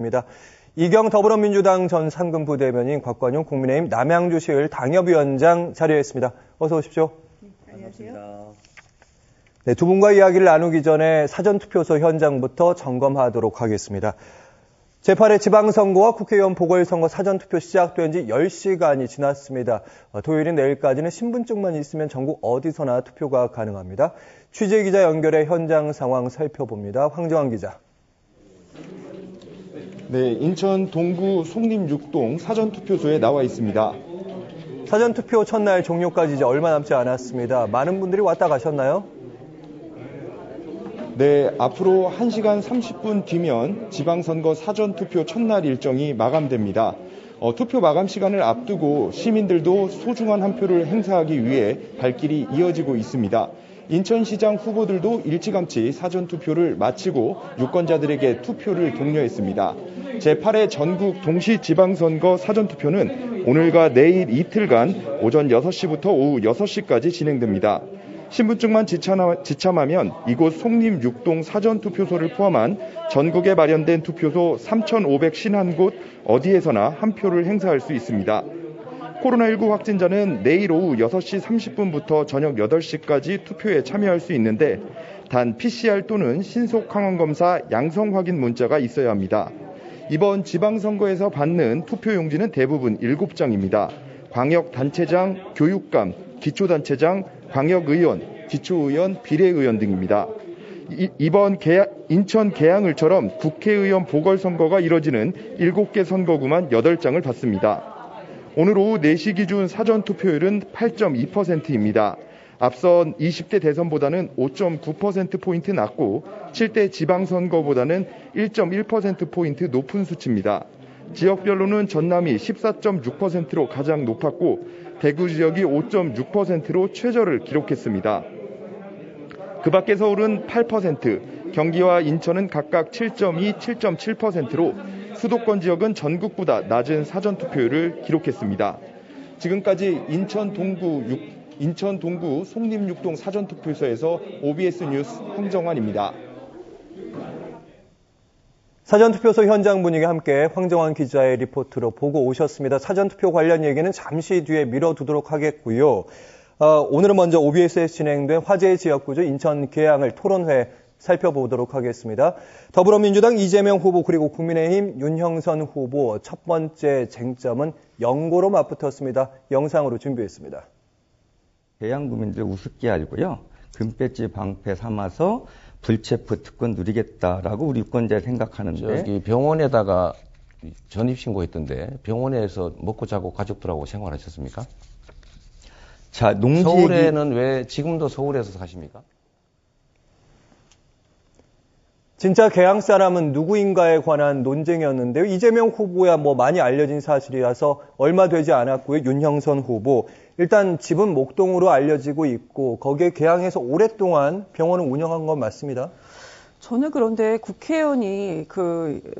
입니다. 이경 더불어민주당 전 상근부대변인, 곽관용 국민의힘 남양주시을 당협위원장 자리했습니다. 어서 오십시오. 안녕하세요. 네, 두 분과 이야기를 나누기 전에 사전투표소 현장부터 점검하도록 하겠습니다. 제8회 지방선거와 국회의원 보궐선거 사전투표 시작된 지 10시간이 지났습니다. 토요일인 내일까지는 신분증만 있으면 전국 어디서나 투표가 가능합니다. 취재기자 연결해 현장 상황 살펴봅니다. 황정환 기자. 네, 인천 동구 송림 6동 사전투표소에 나와 있습니다. 사전투표 첫날 종료까지 이제 얼마 남지 않았습니다. 많은 분들이 왔다 가셨나요? 네, 앞으로 1시간 30분 뒤면 지방선거 사전투표 첫날 일정이 마감됩니다. 투표 마감 시간을 앞두고 시민들도 소중한 한 표를 행사하기 위해 발길이 이어지고 있습니다. 인천시장 후보들도 일찌감치 사전투표를 마치고 유권자들에게 투표를 독려했습니다. 제8회 전국 동시지방선거 사전투표는 오늘과 내일 이틀간 오전 6시부터 오후 6시까지 진행됩니다. 신분증만 지참하면 이곳 송림 6동 사전투표소를 포함한 전국에 마련된 투표소 3,551곳 어디에서나 한 표를 행사할 수 있습니다. 코로나19 확진자는 내일 오후 6시 30분부터 저녁 8시까지 투표에 참여할 수 있는데 단 PCR 또는 신속 항원검사 양성 확인 문자가 있어야 합니다. 이번 지방선거에서 받는 투표용지는 대부분 7장입니다. 광역단체장, 교육감, 기초단체장, 광역의원, 기초의원, 비례의원 등입니다. 이번 인천 계양을처럼 국회의원 보궐선거가 이뤄지는 7개 선거구만 8장을 받습니다. 오늘 오후 4시 기준 사전투표율은 8.2%입니다. 앞선 20대 대선보다는 5.9%포인트 낮고 7대 지방선거보다는 1.1%포인트 높은 수치입니다. 지역별로는 전남이 14.6%로 가장 높았고 대구 지역이 5.6%로 최저를 기록했습니다. 그 밖에 서울은 8%, 경기와 인천은 각각 7.2, 7.7%로 수도권 지역은 전국보다 낮은 사전투표율을 기록했습니다. 지금까지 인천 동구 송림 6동 사전투표소에서 OBS 뉴스 황정환입니다. 사전투표소 현장 분위기 함께 황정환 기자의 리포트로 보고 오셨습니다. 사전투표 관련 얘기는 잠시 뒤에 미뤄두도록 하겠고요. 오늘은 먼저 OBS에서 진행된 화제의 지역구죠. 인천 계양을 토론회 살펴보도록 하겠습니다. 더불어민주당 이재명 후보 그리고 국민의힘 윤형선 후보 첫 번째 쟁점은 연고로 맞붙었습니다. 영상으로 준비했습니다. 계양 구민들 우습게 알고요. 금배지 방패 삼아서 불체포 특권 누리겠다라고 우리 유권자가 생각하는데 저기 병원에다가 전입신고했던데 병원에서 먹고 자고 가족들하고 생활하셨습니까? 자, 서울에는 왜 지금도 서울에서 사십니까? 진짜 계양 사람은 누구인가에 관한 논쟁이었는데요. 이재명 후보야 많이 알려진 사실이라서 얼마 되지 않았고요. 윤형선 후보 일단 집은 목동으로 알려지고 있고 거기에 계양에서 오랫동안 병원을 운영한 건 맞습니다. 저는 그런데 국회의원이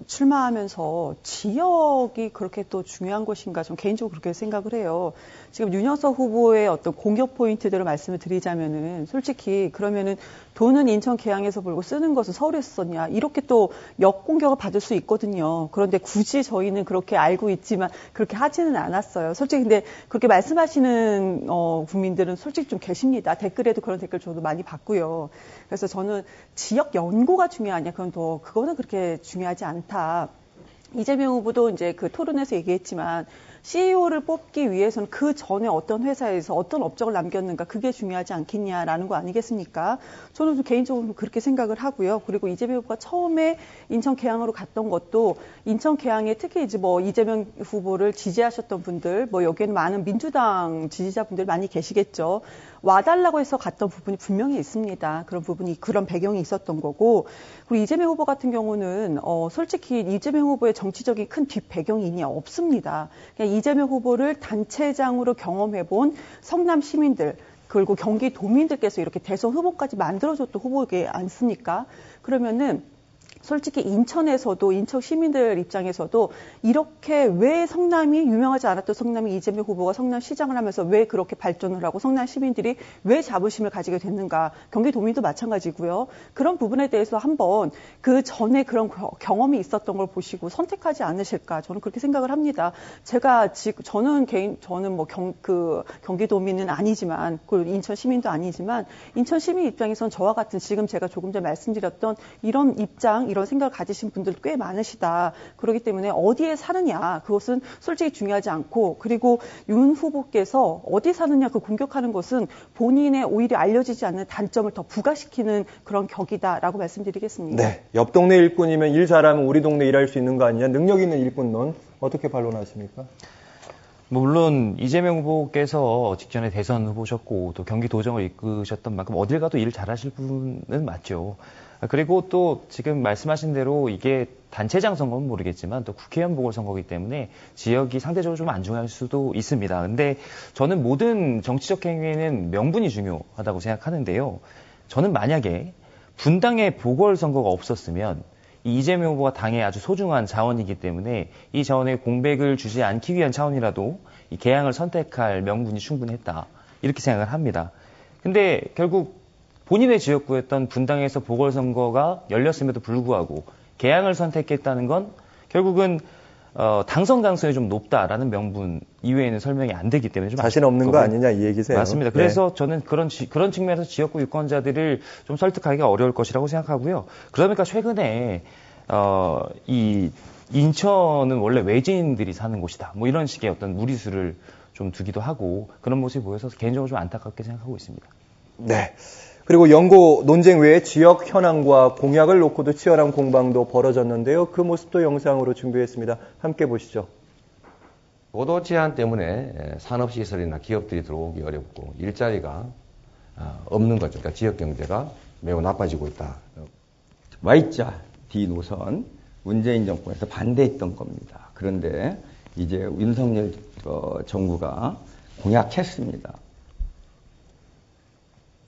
출마하면서 지역이 그렇게 또 중요한 것인가 좀 개인적으로 그렇게 생각을 해요. 지금 윤형선 후보의 어떤 공격 포인트대로 말씀을 드리자면은 솔직히 그러면은 돈은 인천 계양에서 벌고 쓰는 것은 서울에서 썼냐 이렇게 또 역공격을 받을 수 있거든요. 그런데 굳이 저희는 그렇게 알고 있지만 그렇게 하지는 않았어요. 솔직히 근데 그렇게 말씀하시는 국민들은 솔직히 좀 계십니다. 댓글에도 그런 댓글 저도 많이 봤고요. 그래서 저는 지역 연고가 중요하냐 그거는 그렇게 중요하지 않다. 이재명 후보도 이제 토론에서 얘기했지만 CEO를 뽑기 위해서는 그 전에 어떤 회사에서 어떤 업적을 남겼는가 그게 중요하지 않겠냐라는 거 아니겠습니까? 저는 좀 개인적으로 그렇게 생각을 하고요. 그리고 이재명 후보가 처음에 인천 계양으로 갔던 것도 인천 계양에 특히 이제 이재명 후보를 지지하셨던 분들 여기에는 많은 민주당 지지자분들 많이 계시겠죠. 와달라고 해서 갔던 부분이 분명히 있습니다. 그런 배경이 있었던 거고. 그리고 이재명 후보 같은 경우는 솔직히 이재명 후보의 정치적인 큰 뒷배경이 없습니다. 그냥 이재명 후보를 단체장으로 경험해본 성남 시민들 그리고 경기도민들께서 이렇게 대선 후보까지 만들어줬던 후보이지 않습니까? 그러면은 솔직히 인천에서도 인천 시민들 입장에서도 이렇게 왜 성남이 유명하지 않았던 성남이 이재명 후보가 성남시장을 하면서 왜 그렇게 발전을 하고 성남 시민들이 왜 자부심을 가지게 됐는가. 경기도민도 마찬가지고요. 그런 부분에 대해서 한번 그 전에 그런 경험이 있었던 걸 보시고 선택하지 않으실까. 저는 그렇게 생각을 합니다. 저는 뭐 경기도민은 아니지만 그 인천 시민도 아니지만 인천 시민 입장에서는 저와 같은 지금 제가 조금 전에 말씀드렸던 이런 입장 이런 생각을 가지신 분들 꽤 많으시다. 그렇기 때문에 어디에 사느냐 그것은 솔직히 중요하지 않고 그리고 윤 후보께서 어디 사느냐 그 공격하는 것은 본인의 오히려 알려지지 않는 단점을 더 부각시키는 그런 격이다라고 말씀드리겠습니다. 네, 옆 동네 일꾼이면 일 잘하면 우리 동네 일할 수 있는 거 아니냐. 능력 있는 일꾼론 어떻게 반론하십니까? 물론 이재명 후보께서 직전에 대선 후보셨고 또 경기도정을 이끄셨던 만큼 어딜 가도 일 잘하실 분은 맞죠. 그리고 또 지금 말씀하신 대로 이게 단체장 선거는 모르겠지만 또 국회의원 보궐선거이기 때문에 지역이 상대적으로 좀 안 중요할 수도 있습니다. 근데 저는 모든 정치적 행위에는 명분이 중요하다고 생각하는데요. 저는 만약에 분당에 보궐선거가 없었으면 이 이재명 후보가 당의 아주 소중한 자원이기 때문에 이 자원에 공백을 주지 않기 위한 차원이라도 이 개항을 선택할 명분이 충분했다. 이렇게 생각을 합니다. 근데 결국 본인의 지역구였던 분당에서 보궐선거가 열렸음에도 불구하고 개항을 선택했다는 건 결국은 당선 가능성이 좀 높다라는 명분 이외에는 설명이 안 되기 때문에 좀 자신 없는 거 아니냐 이 얘기세요. 맞습니다. 그래서 저는 그런 측면에서 지역구 유권자들을 좀 설득하기가 어려울 것이라고 생각하고요. 그러다 보니까 최근에 이 인천은 원래 외지인들이 사는 곳이다. 뭐 이런 식의 어떤 무리수를 좀 두기도 하고 그런 모습이 보여서 개인적으로 좀 안타깝게 생각하고 있습니다. 네. 그리고 연고 논쟁 외에 지역 현황과 공약을 놓고도 치열한 공방도 벌어졌는데요. 그 모습도 영상으로 준비했습니다. 함께 보시죠. 고도 제한 때문에 산업시설이나 기업들이 들어오기 어렵고 일자리가 없는 거죠. 그러니까 지역 경제가 매우 나빠지고 있다. Y자 D 노선 문재인 정권에서 반대했던 겁니다. 그런데 이제 윤석열 정부가 공약했습니다.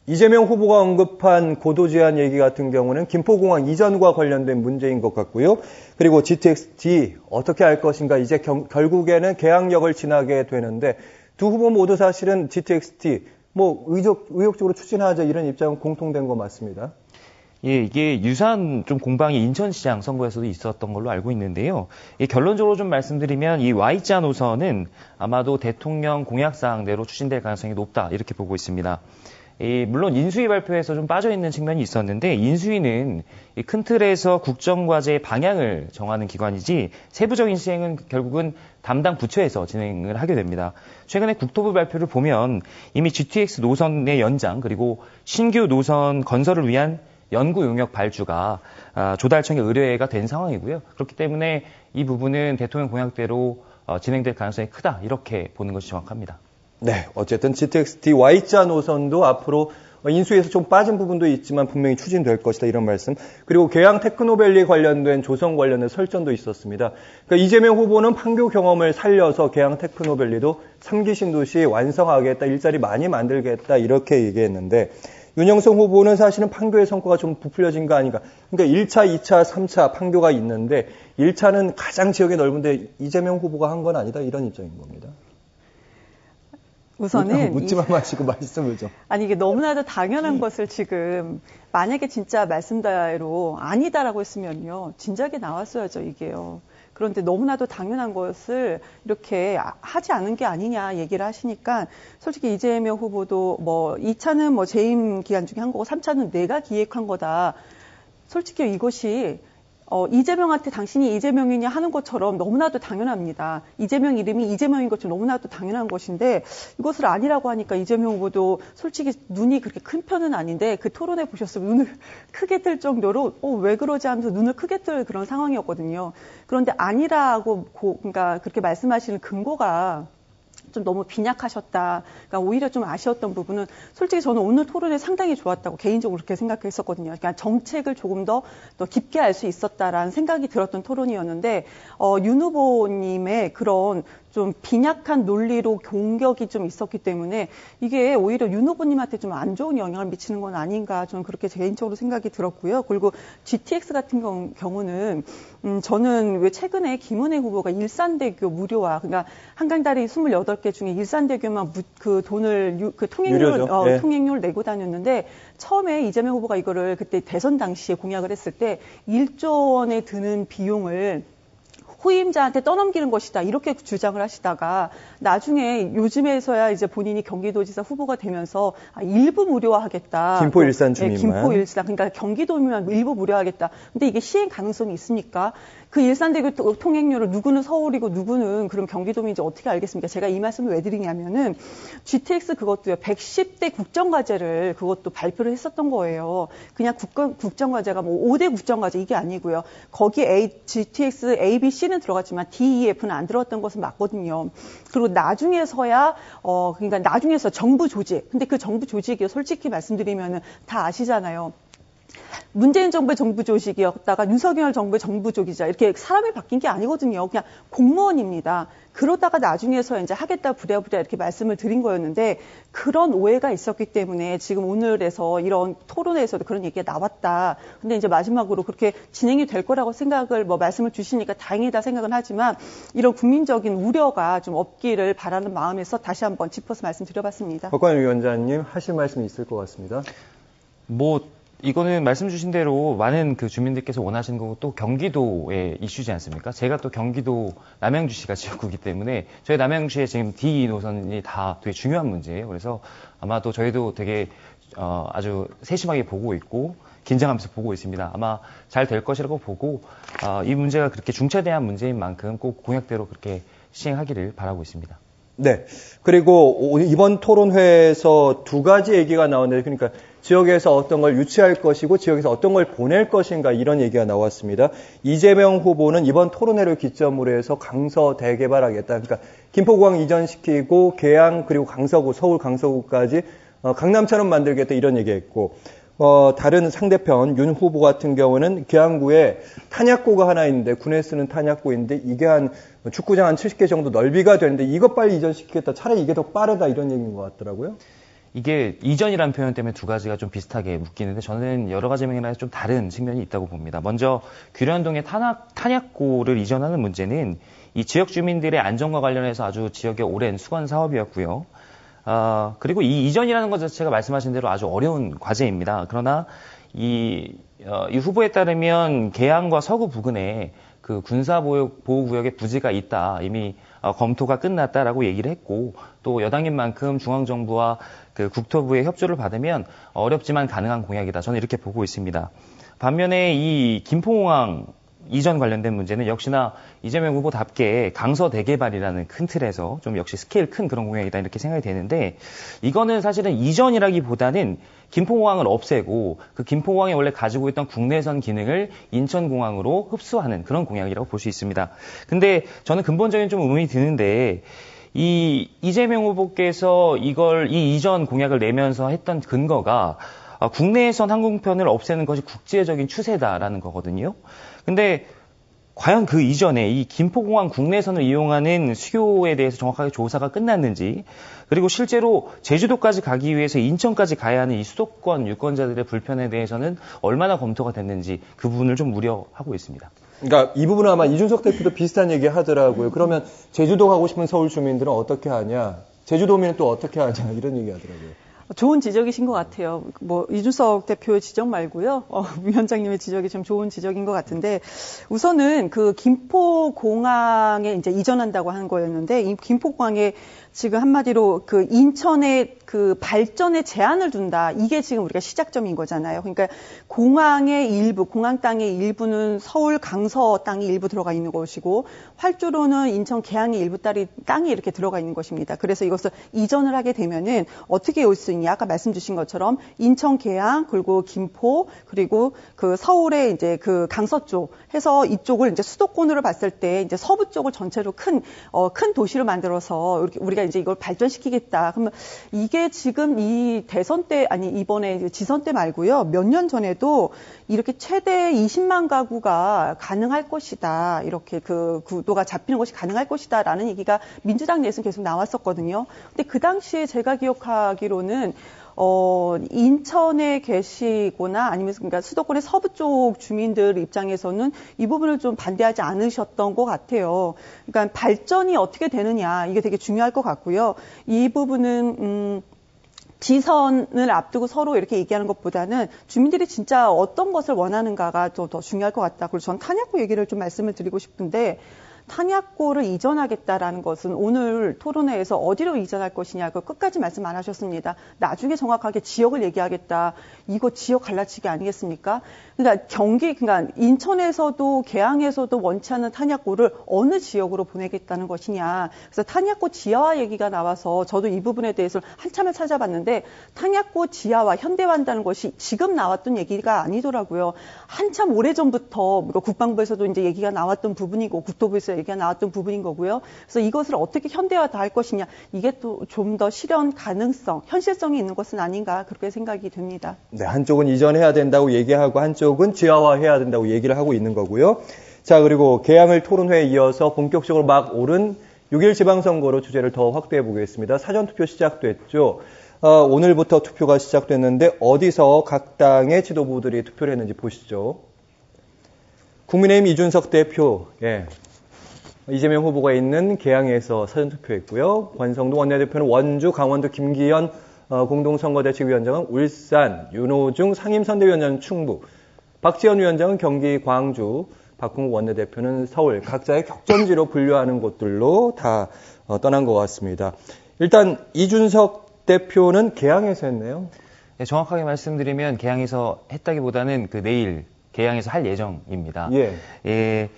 이재명 후보가 언급한 고도 제한 얘기 같은 경우는 김포공항 이전과 관련된 문제인 것 같고요. 그리고 GTX-D 어떻게 할 것인가 이제 결국에는 개항역을 지나게 되는데 두 후보 모두 사실은 GTX-D 뭐 의욕적으로 추진하자 이런 입장은 공통된 거 맞습니다. 예, 이게 유사한 좀 공방이 인천시장 선거에서도 있었던 걸로 알고 있는데요. 결론적으로 좀 말씀드리면 이 Y자 노선은 아마도 대통령 공약사항대로 추진될 가능성이 높다 이렇게 보고 있습니다. 물론 인수위 발표에서 좀 빠져있는 측면이 있었는데 인수위는 큰 틀에서 국정과제의 방향을 정하는 기관이지 세부적인 시행은 결국은 담당 부처에서 진행을 하게 됩니다. 최근에 국토부 발표를 보면 이미 GTX 노선의 연장 그리고 신규 노선 건설을 위한 연구 용역 발주가 조달청에 의뢰가 된 상황이고요. 그렇기 때문에 이 부분은 대통령 공약대로 진행될 가능성이 크다 이렇게 보는 것이 정확합니다. 네, 어쨌든 GTX-D Y자 노선도 앞으로 인수위에서 좀 빠진 부분도 있지만 분명히 추진될 것이다 이런 말씀. 그리고 계양 테크노밸리 관련된 조성 관련된 설전도 있었습니다. 그러니까 이재명 후보는 판교 경험을 살려서 계양 테크노밸리도 3기 신도시 완성하겠다, 일자리 많이 만들겠다 이렇게 얘기했는데 윤영석 후보는 사실은 판교의 성과가 좀 부풀려진 거 아닌가. 그러니까 1차, 2차, 3차 판교가 있는데 1차는 가장 지역이 넓은데 이재명 후보가 한 건 아니다 이런 입장인 겁니다. 우선은 묻지만 마시고 말씀을 좀. 아니 이게 너무나도 당연한 것을 지금 만약에 진짜 말씀대로 아니다라고 했으면요 진작에 나왔어야죠 이게요. 그런데 너무나도 당연한 것을 이렇게 하지 않은 게 아니냐 얘기를 하시니까 솔직히 이재명 후보도 뭐 2차는 뭐 재임 기간 중에 한 거고 3차는 내가 기획한 거다. 솔직히 이것이 이재명한테 당신이 이재명이냐 하는 것처럼 너무나도 당연합니다. 이재명 이름이 이재명인 것처럼 너무나도 당연한 것인데 이것을 아니라고 하니까 이재명 후보도 솔직히 눈이 그렇게 큰 편은 아닌데 그 토론회 보셨으면 눈을 크게 뜰 정도로 왜 그러지 하면서 눈을 크게 뜰 그런 상황이었거든요. 그런데 아니라고 그러니까 그렇게 말씀하시는 근거가 좀 너무 빈약하셨다. 그러니까 오히려 좀 아쉬웠던 부분은 솔직히 저는 오늘 토론에 상당히 좋았다고 개인적으로 그렇게 생각했었거든요. 그러니까 정책을 조금 더 깊게 알 수 있었다라는 생각이 들었던 토론이었는데 윤 후보님의 그런 좀 빈약한 논리로 공격이 좀 있었기 때문에 이게 오히려 윤 후보님한테 좀 안 좋은 영향을 미치는 건 아닌가 저는 그렇게 개인적으로 생각이 들었고요. 그리고 GTX 같은 경우는 저는 왜 최근에 김은혜 후보가 일산대교 무료화 그러니까 한강다리 28개 중에 일산대교만 그 돈을 그 통행료를 내고 다녔는데 처음에 이재명 후보가 이거를 그때 대선 당시에 공약을 했을 때 1조 원에 드는 비용을 후임자한테 떠넘기는 것이다 이렇게 주장을 하시다가 나중에 요즘에서야 이제 본인이 경기도지사 후보가 되면서 일부 무료화하겠다. 김포 일산 주민만. 네, 김포 일산 그러니까 경기도민만 일부 무료화하겠다. 근데 이게 시행 가능성이 있습니까? 그 일산대교 통행료를 누구는 서울이고 누구는 그럼 경기도민인지 어떻게 알겠습니까? 제가 이 말씀을 왜 드리냐면은 GTX 그것도요 110대 국정과제를 그것도 발표를 했었던 거예요. 그냥 국정과제가 뭐 5대 국정과제 이게 아니고요. 거기에 GTX A, B, C는 들어갔지만 D, E, F는 안 들어갔던 것은 맞거든요. 그리고 나중에서야 그러니까 나중에서 정부 조직. 근데 그 정부 조직이 솔직히 말씀드리면은 다 아시잖아요. 문재인 정부의 정부 조직이었다가 윤석열 정부의 정부 조직이자 이렇게 사람이 바뀐 게 아니거든요. 그냥 공무원입니다. 그러다가 나중에서 이제 하겠다 부랴부랴 이렇게 말씀을 드린 거였는데 그런 오해가 있었기 때문에 지금 오늘에서 이런 토론에서도 그런 얘기가 나왔다. 근데 이제 마지막으로 그렇게 진행이 될 거라고 생각을 말씀을 주시니까 다행이다 생각은 하지만 이런 국민적인 우려가 좀 없기를 바라는 마음에서 다시 한번 짚어서 말씀드려봤습니다. 박관영 위원장님 하실 말씀이 있을 것 같습니다. 이거는 말씀 주신 대로 많은 그 주민들께서 원하시는 거고 또 경기도의 이슈지 않습니까? 제가 또 경기도 남양주시가 지역구이기 때문에 저희 남양주시에 지금 D 노선이 다 되게 중요한 문제예요. 그래서 아마도 저희도 되게 아주 세심하게 보고 있고 긴장하면서 보고 있습니다. 아마 잘 될 것이라고 보고 이 문제가 그렇게 중차대한 문제인 만큼 꼭 공약대로 그렇게 시행하기를 바라고 있습니다. 네. 그리고 이번 토론회에서 두 가지 얘기가 나오는데 그러니까 지역에서 어떤 걸 유치할 것이고 지역에서 어떤 걸 보낼 것인가 이런 얘기가 나왔습니다. 이재명 후보는 이번 토론회를 기점으로 해서 강서 대개발하겠다. 그러니까 김포공항 이전시키고 계양 그리고 강서구 서울 강서구까지 강남처럼 만들겠다 이런 얘기했고 다른 상대편 윤 후보 같은 경우는 계양구에 탄약고가 하나 있는데 군에 쓰는 탄약고인데 이게 한 축구장 한 70개 정도 넓이가 되는데 이것 빨리 이전시키겠다. 차라리 이게 더 빠르다 이런 얘기인 것 같더라고요. 이게 이전이라는 표현 때문에 두 가지가 좀 비슷하게 묶이는데 저는 여러 가지 면에서 좀 다른 측면이 있다고 봅니다. 먼저 규련동의 탄약고를 이전하는 문제는 이 지역 주민들의 안전과 관련해서 아주 지역의 오랜 수건 사업이었고요. 그리고 이 이전이라는 것 자체가 말씀하신 대로 아주 어려운 과제입니다. 그러나 이 후보에 따르면 계양과 서구 부근에 그 군사보호구역의 부지가 있다. 이미 검토가 끝났다라고 얘기를 했고 또 여당인 만큼 중앙정부와 그 국토부의 협조를 받으면 어렵지만 가능한 공약이다. 저는 이렇게 보고 있습니다. 반면에 이 김포공항 이전 관련된 문제는 역시나 이재명 후보답게 강서 대개발이라는 큰 틀에서 좀 역시 스케일 큰 그런 공약이다 이렇게 생각이 되는데 이거는 사실은 이전이라기보다는 김포공항을 없애고 그 김포공항이 원래 가지고 있던 국내선 기능을 인천공항으로 흡수하는 그런 공약이라고 볼 수 있습니다. 근데 저는 근본적인 좀 의문이 드는데 이 이재명 후보께서 이 이전 공약을 내면서 했던 근거가 국내선 항공편을 없애는 것이 국제적인 추세다라는 거거든요. 근데 과연 그 이전에 이 김포공항 국내선을 이용하는 수요에 대해서 정확하게 조사가 끝났는지 그리고 실제로 제주도까지 가기 위해서 인천까지 가야 하는 이 수도권 유권자들의 불편에 대해서는 얼마나 검토가 됐는지 그 부분을 좀 우려하고 있습니다. 그러니까 이 부분은 아마 이준석 대표도 비슷한 얘기 하더라고요. 그러면 제주도 가고 싶은 서울 주민들은 어떻게 하냐? 제주도민은 또 어떻게 하냐? 이런 얘기 하더라고요. 좋은 지적이신 것 같아요. 이준석 대표의 지적 말고요. 위원장님의 지적이 좀 좋은 지적인 것 같은데, 우선은 그 김포공항에 이제 이전한다고 하는 거였는데, 이 김포공항에 지금 한마디로 그 인천의 그 발전에 제한을 둔다. 이게 지금 우리가 시작점인 거잖아요. 그러니까 공항의 일부, 공항 땅의 일부는 서울 강서 땅이 일부 들어가 있는 것이고 활주로는 인천 계양의 일부 땅이 이렇게 들어가 있는 것입니다. 그래서 이것을 이전을 하게 되면은 어떻게 올 수 되느냐. 아까 말씀 주신 것처럼 인천 계양, 그리고 김포, 그리고 그 서울의 이제 그 강서 쪽 해서 이쪽을 이제 수도권으로 봤을 때 이제 서부 쪽을 전체로 큰 도시로 만들어서 우리가 이제 이걸 발전시키겠다. 그러면 이게 지금 이 대선 때, 아니, 이번에 지선 때 말고요. 몇 년 전에도 이렇게 최대 20만 가구가 가능할 것이다. 이렇게 그 구도가 잡히는 것이 가능할 것이다. 라는 얘기가 민주당 내에서 계속 나왔었거든요. 근데 그 당시에 제가 기억하기로는 인천에 계시거나 아니면 그러니까 수도권의 서부 쪽 주민들 입장에서는 이 부분을 좀 반대하지 않으셨던 것 같아요. 그러니까 발전이 어떻게 되느냐 이게 되게 중요할 것 같고요. 이 부분은 지선을 앞두고 서로 이렇게 얘기하는 것보다는 주민들이 진짜 어떤 것을 원하는가가 더 중요할 것 같다. 그리고 전 탄약고 얘기를 좀 말씀을 드리고 싶은데 탄약고를 이전하겠다라는 것은 오늘 토론회에서 어디로 이전할 것이냐 그 끝까지 말씀 안 하셨습니다. 나중에 정확하게 지역을 얘기하겠다. 이거 지역 갈라치기 아니겠습니까? 그러니까 그러니까 인천에서도 계양에서도 원치 않는 탄약고를 어느 지역으로 보내겠다는 것이냐. 그래서 탄약고 지하화 얘기가 나와서 저도 이 부분에 대해서 한참을 찾아봤는데 탄약고 지하화 현대화한다는 것이 지금 나왔던 얘기가 아니더라고요. 한참 오래전부터 국방부에서도 이제 얘기가 나왔던 부분이고 국토부에서 얘기가 나왔던 부분인 거고요. 그래서 이것을 어떻게 현대화 다 할 것이냐. 이게 또 좀 더 실현 가능성, 현실성이 있는 것은 아닌가 그렇게 생각이 됩니다. 네, 한쪽은 이전해야 된다고 얘기하고 한쪽은 지하화해야 된다고 얘기를 하고 있는 거고요. 자, 그리고 개항을 토론회에 이어서 본격적으로 막 오른 6.1 지방선거로 주제를 더 확대해 보겠습니다. 사전투표 시작됐죠. 오늘부터 투표가 시작됐는데 어디서 각 당의 지도부들이 투표를 했는지 보시죠. 국민의힘 이준석 대표, 이재명 후보가 있는 계양에서 사전투표했고요. 권성동 원내대표는 원주, 강원도 김기현 공동선거대책위원장은 울산, 윤호중 상임선대위원장은 충북, 박지원 위원장은 경기 광주, 박홍욱 원내대표는 서울, 각자의 격전지로 분류하는 곳들로 다 떠난 것 같습니다. 일단 이준석 대표는 계양에서 했네요. 네, 정확하게 말씀드리면 계양에서 했다기보다는 내일 계양에서 할 예정입니다. 예,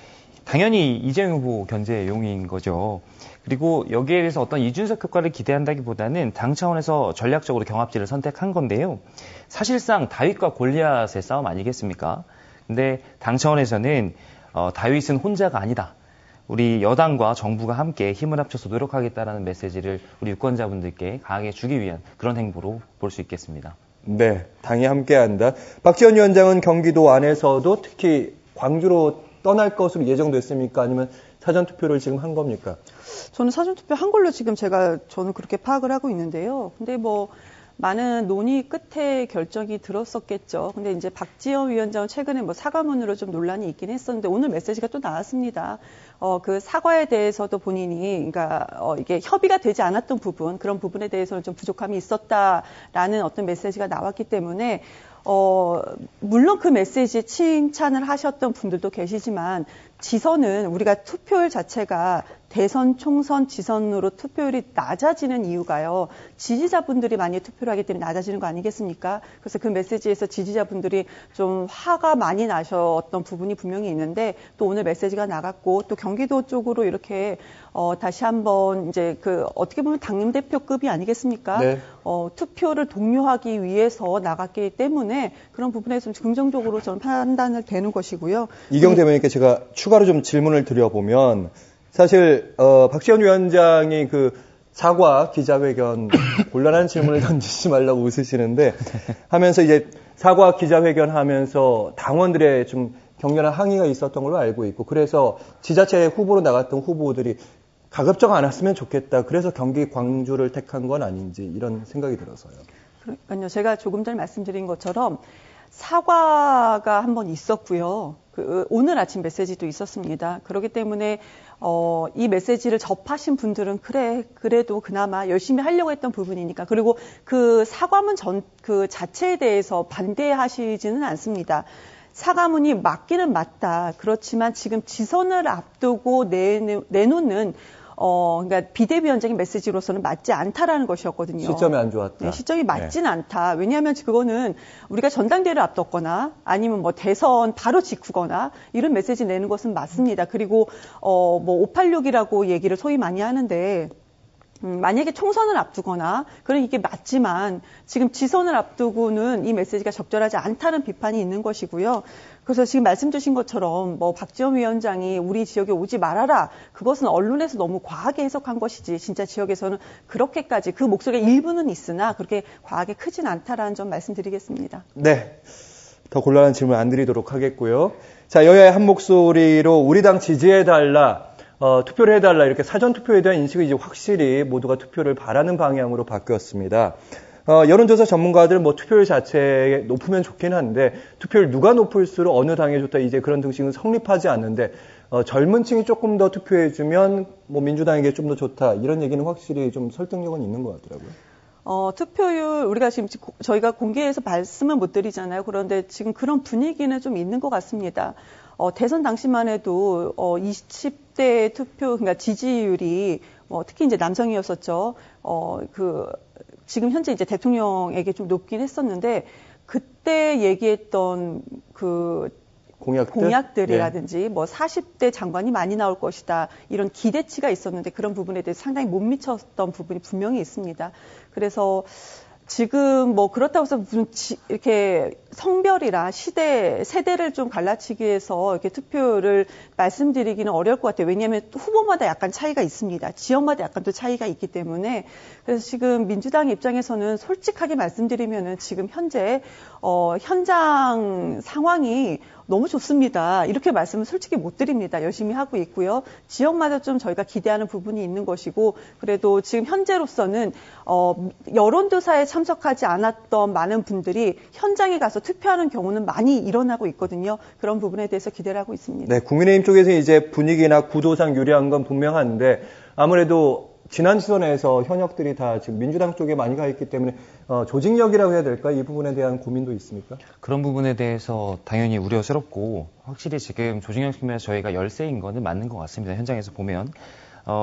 당연히 이재명 후보 견제용인 거죠. 그리고 여기에 대해서 어떤 이준석 효과를 기대한다기보다는 당 차원에서 전략적으로 경합지를 선택한 건데요. 사실상 다윗과 골리앗의 싸움 아니겠습니까? 근데 당 차원에서는 다윗은 혼자가 아니다. 우리 여당과 정부가 함께 힘을 합쳐서 노력하겠다라는 메시지를 우리 유권자분들께 강하게 주기 위한 그런 행보로 볼 수 있겠습니다. 네, 당이 함께한다. 박지원 위원장은 경기도 안에서도 특히 광주로 떠날 것으로 예정됐습니까? 아니면 사전투표를 지금 한 겁니까? 저는 사전투표 한 걸로 지금 저는 그렇게 파악을 하고 있는데요. 근데 많은 논의 끝에 결정이 들었었겠죠. 근데 이제 박지원 위원장은 최근에 사과문으로 좀 논란이 있긴 했었는데 오늘 메시지가 또 나왔습니다. 그 사과에 대해서도 본인이, 그러니까, 이게 협의가 되지 않았던 부분, 그런 부분에 대해서는 좀 부족함이 있었다라는 어떤 메시지가 나왔기 때문에, 물론 그 메시지 칭찬을 하셨던 분들도 계시지만, 지선은 우리가 투표율 자체가 대선, 총선, 지선으로 투표율이 낮아지는 이유가요. 지지자분들이 많이 투표를 하기 때문에 낮아지는 거 아니겠습니까? 그래서 그 메시지에서 지지자분들이 좀 화가 많이 나셨던 부분이 분명히 있는데 또 오늘 메시지가 나갔고 또 경기도 쪽으로 이렇게 다시 한번 이제 어떻게 보면 당대표급이 아니겠습니까? 네. 투표를 독려하기 위해서 나갔기 때문에 그런 부분에서 좀 긍정적으로 저는 판단을 되는 것이고요. 이경대 의원님께 제가 추가로 좀 질문을 드려보면 사실 박지원 위원장이 사과 기자회견 곤란한 질문을 던지지 말라고 웃으시는데 하면서 이제 사과 기자회견 하면서 당원들의 좀 격렬한 항의가 있었던 걸로 알고 있고 그래서 지자체 후보로 나갔던 후보들이 가급적 안 왔으면 좋겠다. 그래서 경기 광주를 택한 건 아닌지 이런 생각이 들어서요. 그러니까요. 제가 조금 전에 말씀드린 것처럼 사과가 한번 있었고요. 오늘 아침 메시지도 있었습니다. 그렇기 때문에 이 메시지를 접하신 분들은 그래도 그나마 열심히 하려고 했던 부분이니까. 그리고 그 사과문 그 자체에 대해서 반대하시지는 않습니다. 사과문이 맞기는 맞다. 그렇지만 지금 지선을 앞두고 내놓는 그러니까 비대위원장의 메시지로서는 맞지 않다라는 것이었거든요. 시점이 안 좋았다. 네, 시점이 맞진 않다. 왜냐하면 그거는 우리가 전당대회를 앞뒀거나 아니면 대선 바로 직후거나 이런 메시지 내는 것은 맞습니다. 그리고 586이라고 얘기를 소위 많이 하는데 만약에 총선을 앞두거나, 그런 이게 맞지만 지금 지선을 앞두고는 이 메시지가 적절하지 않다는 비판이 있는 것이고요. 그래서 지금 말씀 주신 것처럼 뭐 박지원 위원장이 우리 지역에 오지 말아라. 그것은 언론에서 너무 과하게 해석한 것이지 진짜 지역에서는 그렇게까지 그 목소리가 일부는 있으나 그렇게 과하게 크진 않다라는 점 말씀드리겠습니다. 네. 더 곤란한 질문 안 드리도록 하겠고요. 자, 여야의 한 목소리로 우리 당 지지해달라. 투표를 해달라 이렇게 사전투표에 대한 인식이 이제 확실히 모두가 투표를 바라는 방향으로 바뀌었습니다. 여론조사 전문가들은 뭐 투표율 자체에 높으면 좋긴 한데 투표율 누가 높을수록 어느 당에 좋다 이제 그런 등식은 성립하지 않는데 젊은 층이 조금 더 투표해주면 뭐 민주당에게 좀 더 좋다 이런 얘기는 확실히 좀 설득력은 있는 것 같더라고요. 투표율 우리가 지금 저희가 공개해서 말씀은 못 드리잖아요. 그런데 지금 그런 분위기는 좀 있는 것 같습니다. 대선 당시만 해도 20대 투표 그러니까 지지율이 특히 이제 남성이었었죠. 지금 현재 이제 대통령에게 좀 높긴 했었는데 그때 얘기했던 그 공약들이라든지 네. 뭐 40대 장관이 많이 나올 것이다 이런 기대치가 있었는데 그런 부분에 대해서 상당히 못 미쳤던 부분이 분명히 있습니다. 그래서 지금 뭐 그렇다고 해서 무슨 이렇게 성별이나 세대를 좀 갈라치기 위해서 이렇게 투표를 말씀드리기는 어려울 것 같아요. 왜냐하면 후보마다 약간 차이가 있습니다. 지역마다 약간 또 차이가 있기 때문에 그래서 지금 민주당 입장에서는 솔직하게 말씀드리면은 지금 현재 현장 상황이 너무 좋습니다. 이렇게 말씀을 솔직히 못 드립니다. 열심히 하고 있고요. 지역마다 좀 저희가 기대하는 부분이 있는 것이고 그래도 지금 현재로서는 여론조사에 참석하지 않았던 많은 분들이 현장에 가서 투표하는 경우는 많이 일어나고 있거든요. 그런 부분에 대해서 기대를 하고 있습니다. 네, 국민의힘 쪽에서 이제 분위기나 구도상 유리한 건 분명한데 아무래도 지난 지선에서 현역들이 다 지금 민주당 쪽에 많이 가 있기 때문에 조직력이라고 해야 될까? 이 부분에 대한 고민도 있습니까? 그런 부분에 대해서 당연히 우려스럽고 확실히 지금 조직력 측면에서 저희가 열세인 거는 맞는 것 같습니다. 현장에서 보면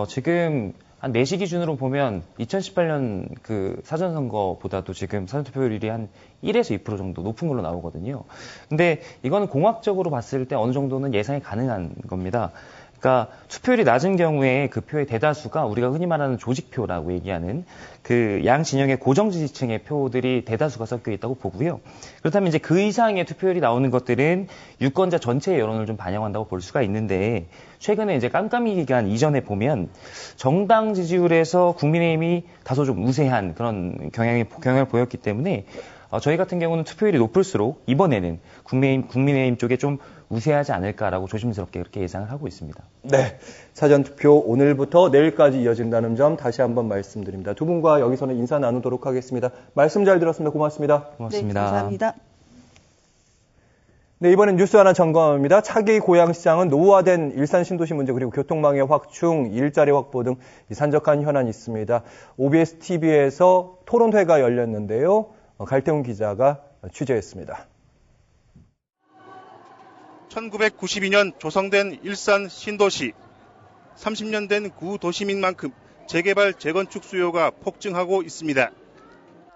지금 한 4시 기준으로 보면 2018년 그 사전선거보다도 지금 사전투표율이 한 1에서 2% 정도 높은 걸로 나오거든요. 근데 이거는 공학적으로 봤을 때 어느 정도는 예상이 가능한 겁니다. 그러니까 투표율이 낮은 경우에 그 표의 대다수가 우리가 흔히 말하는 조직표라고 얘기하는 그 양 진영의 고정 지지층의 표들이 대다수가 섞여 있다고 보고요. 그렇다면 이제 그 이상의 투표율이 나오는 것들은 유권자 전체의 여론을 좀 반영한다고 볼 수가 있는데 최근에 이제 깜깜이 기간 이전에 보면 정당 지지율에서 국민의힘이 다소 좀 우세한 그런 경향을 보였기 때문에 저희 같은 경우는 투표율이 높을수록 이번에는 국민의힘 쪽에 좀 우세하지 않을까라고 조심스럽게 그렇게 예상을 하고 있습니다. 네, 사전투표 오늘부터 내일까지 이어진다는 점 다시 한번 말씀드립니다. 두 분과 여기서는 인사 나누도록 하겠습니다. 말씀 잘 들었습니다. 고맙습니다. 고맙습니다. 네, 감사합니다. 네, 이번엔 뉴스 하나 점검합니다. 차기 고양시장은 노후화된 일산 신도시 문제 그리고 교통망의 확충, 일자리 확보 등 산적한 현안이 있습니다. OBS TV에서 토론회가 열렸는데요. 갈태훈 기자가 취재했습니다. 1992년 조성된 일산 신도시. 30년 된 구도심인 만큼 재개발, 재건축 수요가 폭증하고 있습니다.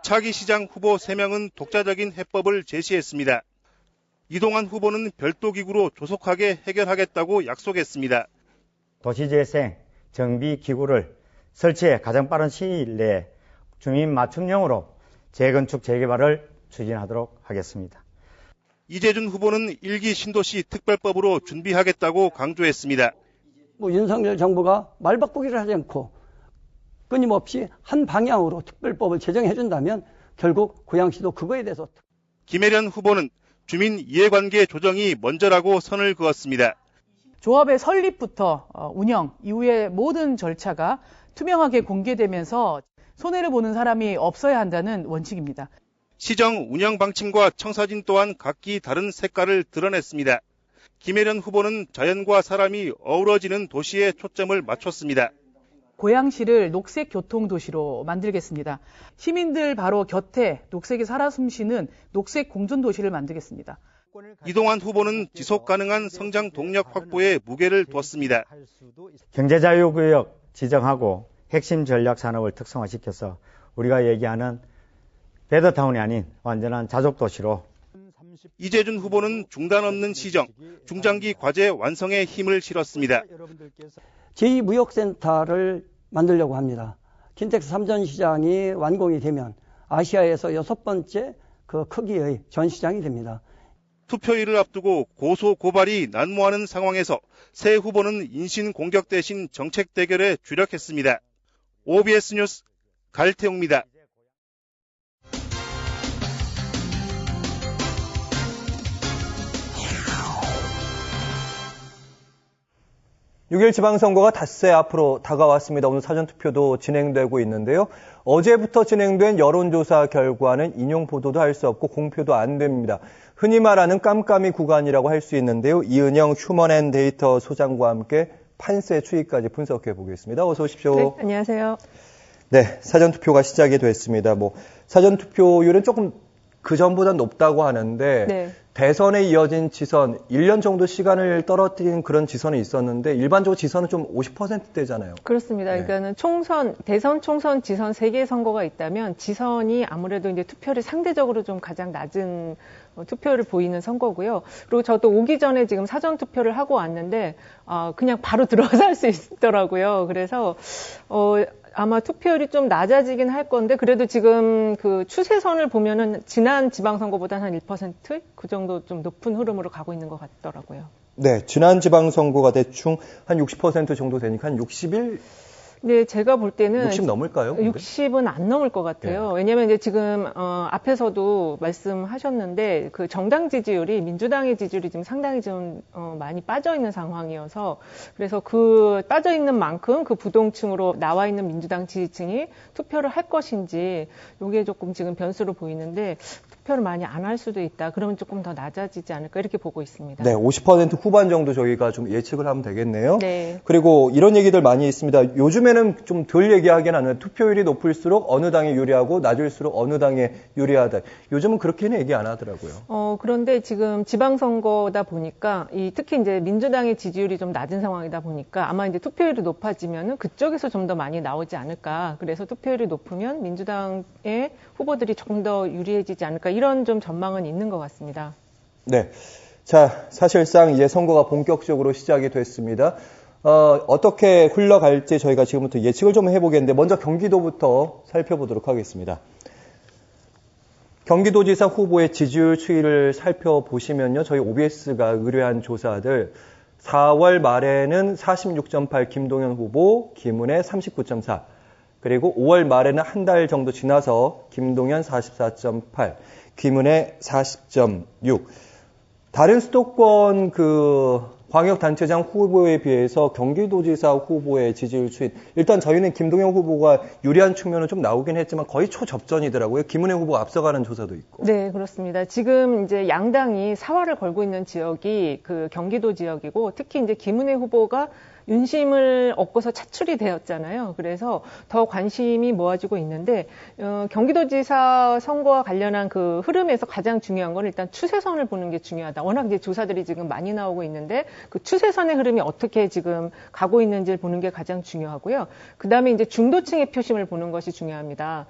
차기 시장 후보 3명은 독자적인 해법을 제시했습니다. 이동환 후보는 별도 기구로 조속하게 해결하겠다고 약속했습니다. 도시재생, 정비 기구를 설치해 가장 빠른 시일 내에 주민 맞춤형으로 재건축, 재개발을 추진하도록 하겠습니다. 이재준 후보는 1기 신도시 특별법으로 준비하겠다고 강조했습니다. 윤석열 정부가 말바꾸기를 하지 않고 끊임없이 한 방향으로 특별법을 제정해준다면 결국 고양시도 그거에 대해서. 김혜련 후보는 주민 이해관계 조정이 먼저라고 선을 그었습니다. 조합의 설립부터 운영 이후의 모든 절차가 투명하게 공개되면서 손해를 보는 사람이 없어야 한다는 원칙입니다. 시정 운영 방침과 청사진 또한 각기 다른 색깔을 드러냈습니다. 김혜련 후보는 자연과 사람이 어우러지는 도시에 초점을 맞췄습니다. 고양시를 녹색 교통 도시로 만들겠습니다. 시민들 바로 곁에 녹색이 살아 숨쉬는 녹색 공존 도시를 만들겠습니다. 이동환 후보는 지속 가능한 성장 동력 확보에 무게를 뒀습니다. 경제자유구역 지정하고 핵심 전략 산업을 특성화시켜서 우리가 얘기하는 베더타운이 아닌 완전한 자족도시로. 이재준 후보는 중단 없는 시정, 중장기 과제 완성에 힘을 실었습니다. 제2무역센터를 만들려고 합니다. 킨텍스 3전 시장이 완공이 되면 아시아에서 6번째 그 크기의 전 시장이 됩니다. 투표일을 앞두고 고소 고발이 난무하는 상황에서 새 후보는 인신 공격 대신 정책 대결에 주력했습니다. OBS 뉴스 갈태웅입니다. 6일 지방선거가 닷새 앞으로 다가왔습니다. 오늘 사전투표도 진행되고 있는데요. 어제부터 진행된 여론조사 결과는 인용 보도도 할 수 없고 공표도 안 됩니다. 흔히 말하는 깜깜이 구간이라고 할 수 있는데요. 이은영 휴먼앤데이터 소장과 함께 판세 추이까지 분석해 보겠습니다. 어서 오십시오. 네, 안녕하세요. 네, 사전투표가 시작이 됐습니다. 사전투표율은 조금 그전보다 높다고 하는데 네. 대선에 이어진 지선 1년 정도 시간을 떨어뜨린 그런 지선이 있었는데 일반적으로 지선은 좀 50%대잖아요. 그렇습니다. 네. 그러니까는 대선, 총선, 지선 3개의 선거가 있다면 지선이 아무래도 이제 투표율이 상대적으로 좀 가장 낮은 투표율을 보이는 선거고요. 그리고 저도 오기 전에 지금 사전 투표를 하고 왔는데 그냥 바로 들어가서 할 수 있더라고요. 그래서 아마 투표율이 좀 낮아지긴 할 건데 그래도 지금 그 추세선을 보면은 지난 지방선거보다는 한 1% 그 정도 좀 높은 흐름으로 가고 있는 것 같더라고요. 네, 지난 지방선거가 대충 한 60% 정도 되니까 한 61? 네, 제가 볼 때는 60 넘을까요? 근데? 60은 안 넘을 것 같아요. 네. 왜냐하면 이제 지금 앞에서도 말씀하셨는데 그 정당 지지율이 민주당의 지지율이 지금 상당히 좀 많이 빠져 있는 상황이어서 그래서 그 빠져 있는 만큼 그 부동층으로 나와 있는 민주당 지지층이 투표를 할 것인지 이게 조금 지금 변수로 보이는데 투표를 많이 안 할 수도 있다. 그러면 조금 더 낮아지지 않을까 이렇게 보고 있습니다. 네, 50% 후반 정도 저희가 좀 예측을 하면 되겠네요. 네. 그리고 이런 얘기들 많이 있습니다. 요즘에는 좀 덜 얘기하긴 하는데 투표율이 높을수록 어느 당이 유리하고 낮을수록 어느 당에 유리하다. 요즘은 그렇게는 얘기 안 하더라고요. 그런데 지금 지방선거다 보니까 특히 이제 민주당의 지지율이 좀 낮은 상황이다 보니까 아마 이제 투표율이 높아지면은 그쪽에서 좀 더 많이 나오지 않을까. 그래서 투표율이 높으면 민주당의 후보들이 조금 더 유리해지지 않을까. 이런 좀 전망은 있는 것 같습니다. 네. 자, 사실상 이제 선거가 본격적으로 시작이 됐습니다. 어떻게 흘러갈지 저희가 지금부터 예측을 좀 해보겠는데 먼저 경기도부터 살펴보도록 하겠습니다. 경기도지사 후보의 지지율 추이를 살펴보시면요. 저희 OBS가 의뢰한 조사들 4월 말에는 46.8 김동연 후보, 김은혜 39.4 그리고 5월 말에는 한 달 정도 지나서 김동연 44.8, 김은혜 40.6 다른 수도권 광역단체장 후보에 비해서 경기도지사 후보의 지지율 추이 일단 저희는 김동연 후보가 유리한 측면은 좀 나오긴 했지만 거의 초접전이더라고요. 김은혜 후보가 앞서가는 조사도 있고. 네, 그렇습니다. 지금 이제 양당이 사활을 걸고 있는 지역이 그 경기도 지역이고 특히 이제 김은혜 후보가 윤심을 얻고서 차출이 되었잖아요. 그래서 더 관심이 모아지고 있는데 경기도지사 선거와 관련한 그 흐름에서 가장 중요한 건 일단 추세선을 보는 게 중요하다. 워낙 이제 조사들이 지금 많이 나오고 있는데 그 추세선의 흐름이 어떻게 지금 가고 있는지를 보는 게 가장 중요하고요. 그다음에 이제 중도층의 표심을 보는 것이 중요합니다.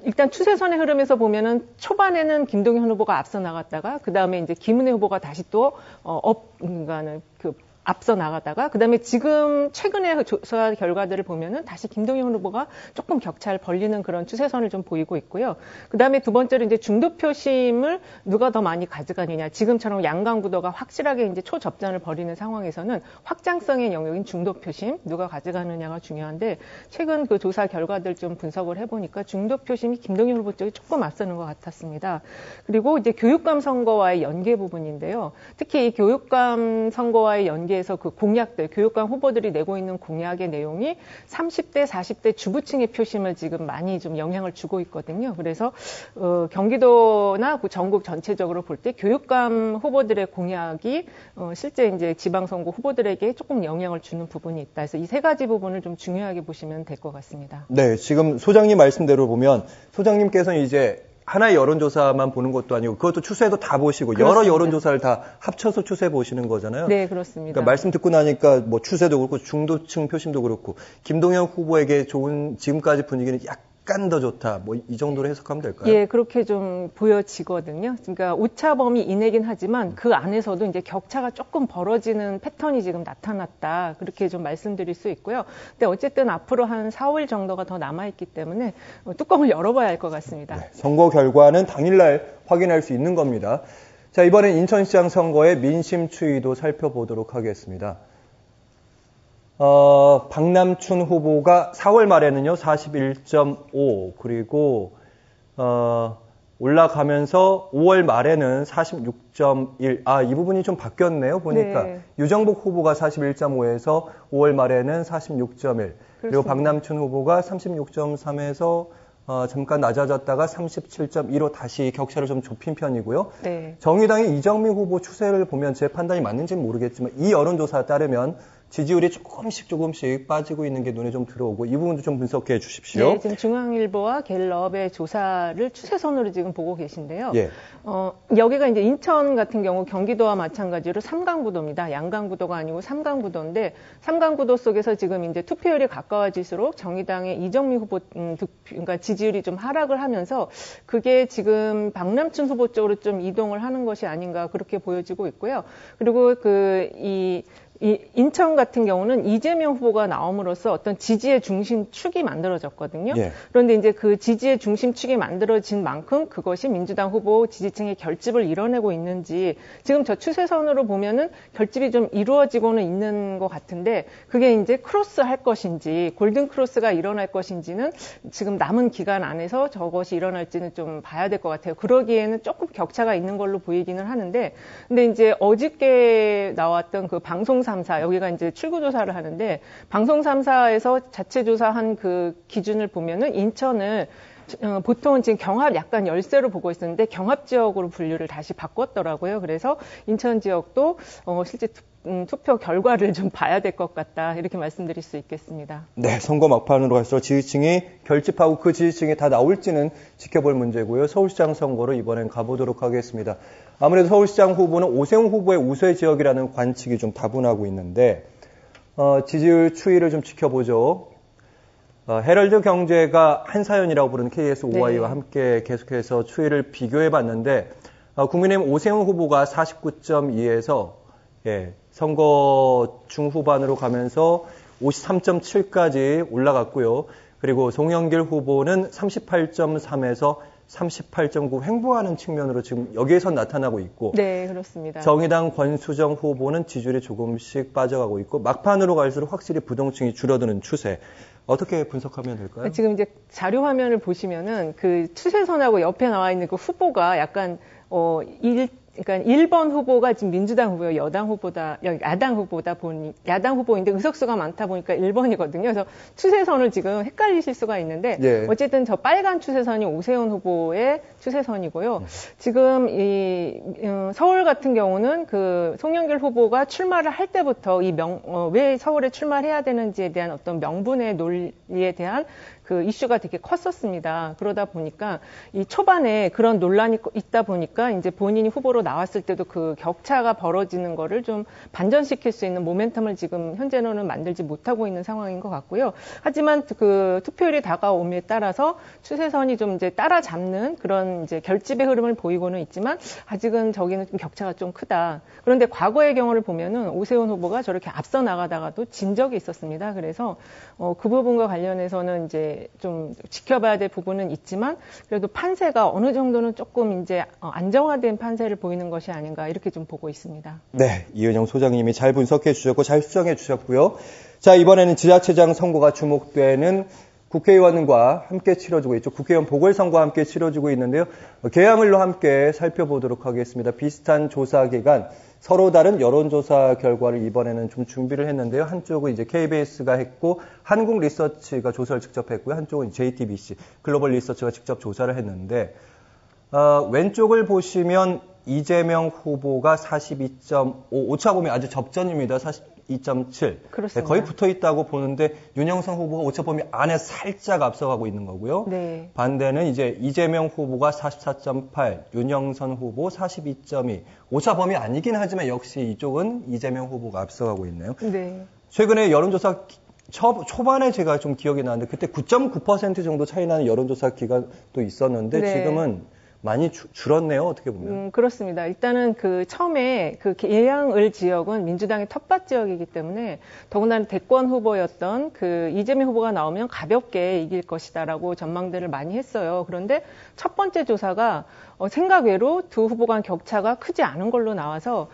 일단 추세선의 흐름에서 보면은 초반에는 김동연 후보가 앞서 나갔다가 그다음에 이제 김은혜 후보가 다시 또 그러니까는 앞서 나가다가 그다음에 지금 최근의 조사 결과들을 보면은 다시 김동연 후보가 조금 격차를 벌리는 그런 추세선을 좀 보이고 있고요. 그다음에 두 번째로 이제 중도 표심을 누가 더 많이 가져가느냐. 지금처럼 양강 구도가 확실하게 이제 초접전을 벌이는 상황에서는 확장성의 영역인 중도 표심 누가 가져가느냐가 중요한데 최근 그 조사 결과들 좀 분석을 해보니까 중도 표심이 김동연 후보 쪽이 조금 앞서는 것 같았습니다. 그리고 이제 교육감 선거와의 연계 부분인데요. 특히 이 교육감 선거와의 연계 에서 그 공약들, 교육감 후보들이 내고 있는 공약의 내용이 30대, 40대 주부층의 표심을 지금 많이 좀 영향을 주고 있거든요. 그래서 경기도나 전국 전체적으로 볼 때 교육감 후보들의 공약이 실제 이제 지방선거 후보들에게 조금 영향을 주는 부분이 있다. 그래서 이 세 가지 부분을 좀 중요하게 보시면 될 것 같습니다. 네, 지금 소장님 말씀대로 보면 소장님께서는 이제 하나의 여론조사만 보는 것도 아니고 그것도 추세도 다 보시고 그렇습니다. 여러 여론조사를 다 합쳐서 추세 보시는 거잖아요. 네, 그렇습니다. 그러니까 말씀 듣고 나니까 뭐 추세도 그렇고 중도층 표심도 그렇고 김동연 후보에게 좋은 지금까지 분위기는 약간 더 좋다. 뭐 이 정도로 해석하면 될까요? 예, 그렇게 좀 보여지거든요. 그러니까 오차범위 이내긴 하지만 그 안에서도 이제 격차가 조금 벌어지는 패턴이 지금 나타났다. 그렇게 좀 말씀드릴 수 있고요. 근데 어쨌든 앞으로 한 4, 5일 정도가 더 남아있기 때문에 뚜껑을 열어봐야 할 것 같습니다. 네, 선거 결과는 당일날 확인할 수 있는 겁니다. 자, 이번엔 인천시장 선거의 민심 추이도 살펴보도록 하겠습니다. 박남춘 후보가 4월 말에는요, 41.5, 그리고, 올라가면서 5월 말에는 46.1. 이 부분이 좀 바뀌었네요, 보니까. 네. 유정복 후보가 41.5에서 5월 말에는 46.1. 그리고 그렇습니다. 박남춘 후보가 36.3에서 잠깐 낮아졌다가 37.2로 다시 격차를 좀 좁힌 편이고요. 네. 정의당의 이정미 후보 추세를 보면 제 판단이 맞는지는 모르겠지만 이 여론조사에 따르면 지지율이 조금씩 빠지고 있는 게 눈에 좀 들어오고 이 부분도 좀 분석해 주십시오. 네, 지금 중앙일보와 갤럽의 조사를 추세선으로 지금 보고 계신데요. 예. 여기가 이제 인천 같은 경우 경기도와 마찬가지로 삼강구도입니다. 양강구도가 아니고 삼강구도인데 삼강구도 속에서 지금 이제 투표율이 가까워질수록 정의당의 이정미 후보 그러니까 지지율이 좀 하락을 하면서 그게 지금 박남춘 후보 쪽으로 좀 이동을 하는 것이 아닌가 그렇게 보여지고 있고요. 그리고 이 인천 같은 경우는 이재명 후보가 나옴으로써 어떤 지지의 중심축이 만들어졌거든요. 예. 그런데 이제 그 지지의 중심축이 만들어진 만큼 그것이 민주당 후보 지지층의 결집을 이뤄내고 있는지 지금 저 추세선으로 보면은 결집이 좀 이루어지고는 있는 것 같은데 그게 이제 크로스 할 것인지 골든 크로스가 일어날 것인지는 지금 남은 기간 안에서 저것이 일어날지는 좀 봐야 될 것 같아요. 그러기에는 조금 격차가 있는 걸로 보이기는 하는데 근데 이제 어저께 나왔던 그 방송 3사, 여기가 이제 출구조사를 하는데, 방송 3사에서 자체조사한 그 기준을 보면은 인천을 보통은 지금 경합 약간 열세로 보고 있었는데 경합 지역으로 분류를 다시 바꿨더라고요. 그래서 인천 지역도 실제 투표 결과를 좀 봐야 될 것 같다. 이렇게 말씀드릴 수 있겠습니다. 네, 선거 막판으로 갈수록 지지층이 결집하고 그 지지층이 다 나올지는 지켜볼 문제고요. 서울시장 선거로 이번엔 가보도록 하겠습니다. 아무래도 서울시장 후보는 오세훈 후보의 우세 지역이라는 관측이 좀 다분하고 있는데 지지율 추이를 좀 지켜보죠. 헤럴드 경제가 한사연이라고 부르는 KSOI와 함께 계속해서 추이를 비교해봤는데 국민의힘 오세훈 후보가 49.2에서 선거 중후반으로 가면서 53.7까지 올라갔고요. 그리고 송영길 후보는 38.3에서 38.9 횡보하는 측면으로 지금 여기에서 나타나고 있고 네, 그렇습니다. 정의당 권수정 후보는 지지율이 조금씩 빠져가고 있고 막판으로 갈수록 확실히 부동층이 줄어드는 추세. 어떻게 분석하면 될까요? 지금 이제 자료 화면을 보시면은 그 추세선하고 옆에 나와 있는 그 후보가 약간 그러니까 1번 후보가 지금 민주당 후보예요. 야당 후보인데 의석수가 많다 보니까 1번이거든요. 그래서 추세선을 지금 헷갈리실 수가 있는데 예. 어쨌든 저 빨간 추세선이 오세훈 후보의 추세선이고요. 지금 이 서울 같은 경우는 그 송영길 후보가 출마를 할 때부터 왜 서울에 출마를 해야 되는지에 대한 어떤 명분의 논리에 대한 그 이슈가 되게 컸었습니다. 그러다 보니까 이 초반에 그런 논란이 있다 보니까 이제 본인이 후보로 나왔을 때도 그 격차가 벌어지는 거를 좀 반전시킬 수 있는 모멘텀을 지금 현재로는 만들지 못하고 있는 상황인 것 같고요. 하지만 그 투표율이 다가옴에 따라서 추세선이 좀 이제 따라잡는 그런 이제 결집의 흐름을 보이고는 있지만 아직은 저기는 좀 격차가 좀 크다. 그런데 과거의 경우를 보면은 오세훈 후보가 저렇게 앞서 나가다가도 진 적이 있었습니다. 그래서 그 부분과 관련해서는 이제 좀 지켜봐야 될 부분은 있지만 그래도 판세가 어느 정도는 조금 이제 안정화된 판세를 보이는 것이 아닌가 이렇게 좀 보고 있습니다. 네, 이은영 소장님이 잘 분석해 주셨고 잘 수정해 주셨고요. 자, 이번에는 지자체장 선거가 주목되는 국회의원과 함께 치러지고 있죠. 국회의원 보궐선거와 함께 치러지고 있는데요. 개항을로 함께 살펴보도록 하겠습니다. 비슷한 조사 기간 서로 다른 여론조사 결과를 이번에는 좀 준비를 했는데요. 한쪽은 이제 KBS가 했고 한국 리서치가 조사를 직접 했고요. 한쪽은 JTBC 글로벌 리서치가 직접 조사를 했는데 왼쪽을 보시면 이재명 후보가 42.5 오차범위 아주 접전입니다. 42.7. 그렇습니다. 네, 거의 붙어 있다고 보는데 윤영선 후보가 오차범위 안에 살짝 앞서가고 있는 거고요. 네. 반대는 이제 이재명 후보가 44.8, 윤영선 후보 42.2. 오차범위 아니긴 하지만 역시 이쪽은 이재명 후보가 앞서가고 있네요. 네. 최근에 여론조사 초반에 제가 좀 기억이 나는데 그때 9.9% 정도 차이 나는 여론조사 기간도 있었는데 네. 지금은 많이 줄었네요. 어떻게 보면. 그렇습니다. 일단은 처음에 계양을 지역은 민주당의 텃밭 지역이기 때문에 더군다나 대권 후보였던 이재명 후보가 나오면 가볍게 이길 것이다라고 전망들을 많이 했어요. 그런데 첫 번째 조사가 생각 외로 두 후보 간 격차가 크지 않은 걸로 나와서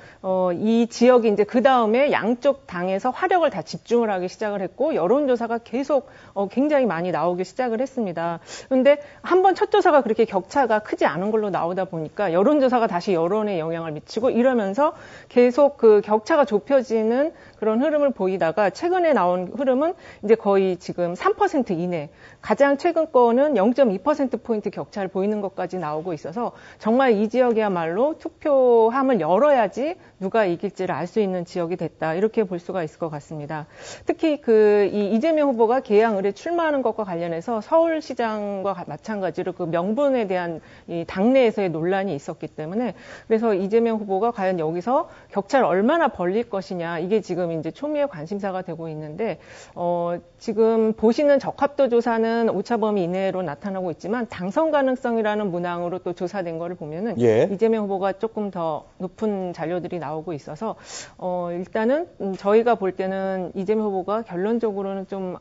이 지역이 이제 그 다음에 양쪽 당에서 화력을 다 집중을 하기 시작을 했고 여론조사가 계속 굉장히 많이 나오기 시작을 했습니다. 그런데 한번 첫 조사가 그렇게 격차가 크지 않은 걸로 나오다 보니까 여론조사가 다시 여론에 영향을 미치고 이러면서 계속 격차가 좁혀지는 그런 흐름을 보이다가 최근에 나온 흐름은 이제 거의 지금 3% 이내, 가장 최근 거는 0.2%포인트 격차를 보이는 것까지 나오고 있어서 정말 이 지역이야말로 투표함을 열어야지 누가 이길지를 알 수 있는 지역이 됐다. 이렇게 볼 수가 있을 것 같습니다. 특히 이 이재명 후보가 계양을에 출마하는 것과 관련해서 서울시장과 마찬가지로 명분에 대한 이 당내에서의 논란이 있었기 때문에 그래서 이재명 후보가 과연 여기서 격차를 얼마나 벌릴 것이냐 이게 지금 이제 초미의 관심사가 되고 있는데 지금 보시는 적합도 조사는 오차 범위 이내로 나타나고 있지만 당선 가능성이라는 문항으로 또 조사된 거를 보면은 이재명 후보가 조금 더 높은 자료들이 나오고 있어서 일단은 저희가 볼 때는 이재명 후보가 결론적으로는 좀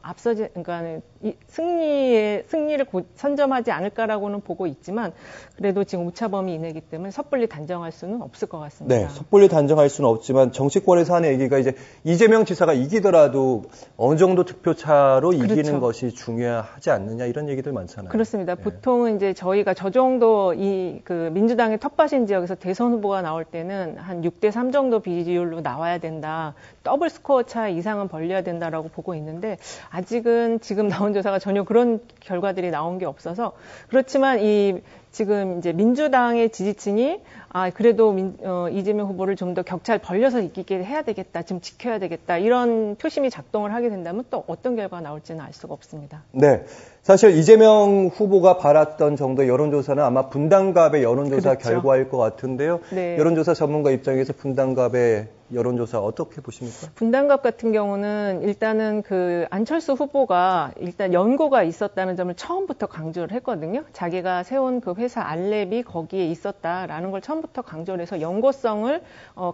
그러니까 승리를 선점하지 않을까라고는 보고 있지만 그래도 지금 오차 범위 이내이기 때문에 섣불리 단정할 수는 없을 것 같습니다. 네, 섣불리 단정할 수는 없지만 정치권에서 하는 얘기가 이제 이재명 지사가 이기더라도 어느 정도 득표 차로 이기는 것이 중요하지 않느냐 이런 얘기들 많잖아요. 그렇습니다. 보통은 이제 저희가 저 정도 민주당의 텃밭인 지역에서 대선 후보가 나올 때는 한 6대3 정도 비율로 나와야 된다. 더블 스코어 차 이상은 벌려야 된다라고 보고 있는데 아직은 지금 나온 조사가 전혀 그런 결과들이 나온 게 없어서 그렇지만 지금 이제 민주당의 지지층이 그래도 이재명 후보를 좀 더 격차를 벌려서 이기게 해야 되겠다, 좀 지켜야 되겠다 이런 표심이 작동을 하게 된다면 또 어떤 결과가 나올지는 알 수가 없습니다. 네, 사실 이재명 후보가 바랐던 정도의 여론조사는 아마 분당갑의 여론조사 그렇죠. 결과일 것 같은데요. 네. 여론조사 전문가 입장에서 분당갑의 여론조사 어떻게 보십니까? 분당갑 같은 경우는 일단은 안철수 후보가 일단 연고가 있었다는 점을 처음부터 강조를 했거든요. 자기가 세운 회사 알렙이 거기에 있었다라는 걸 처음부터 강조를 해서 연고성을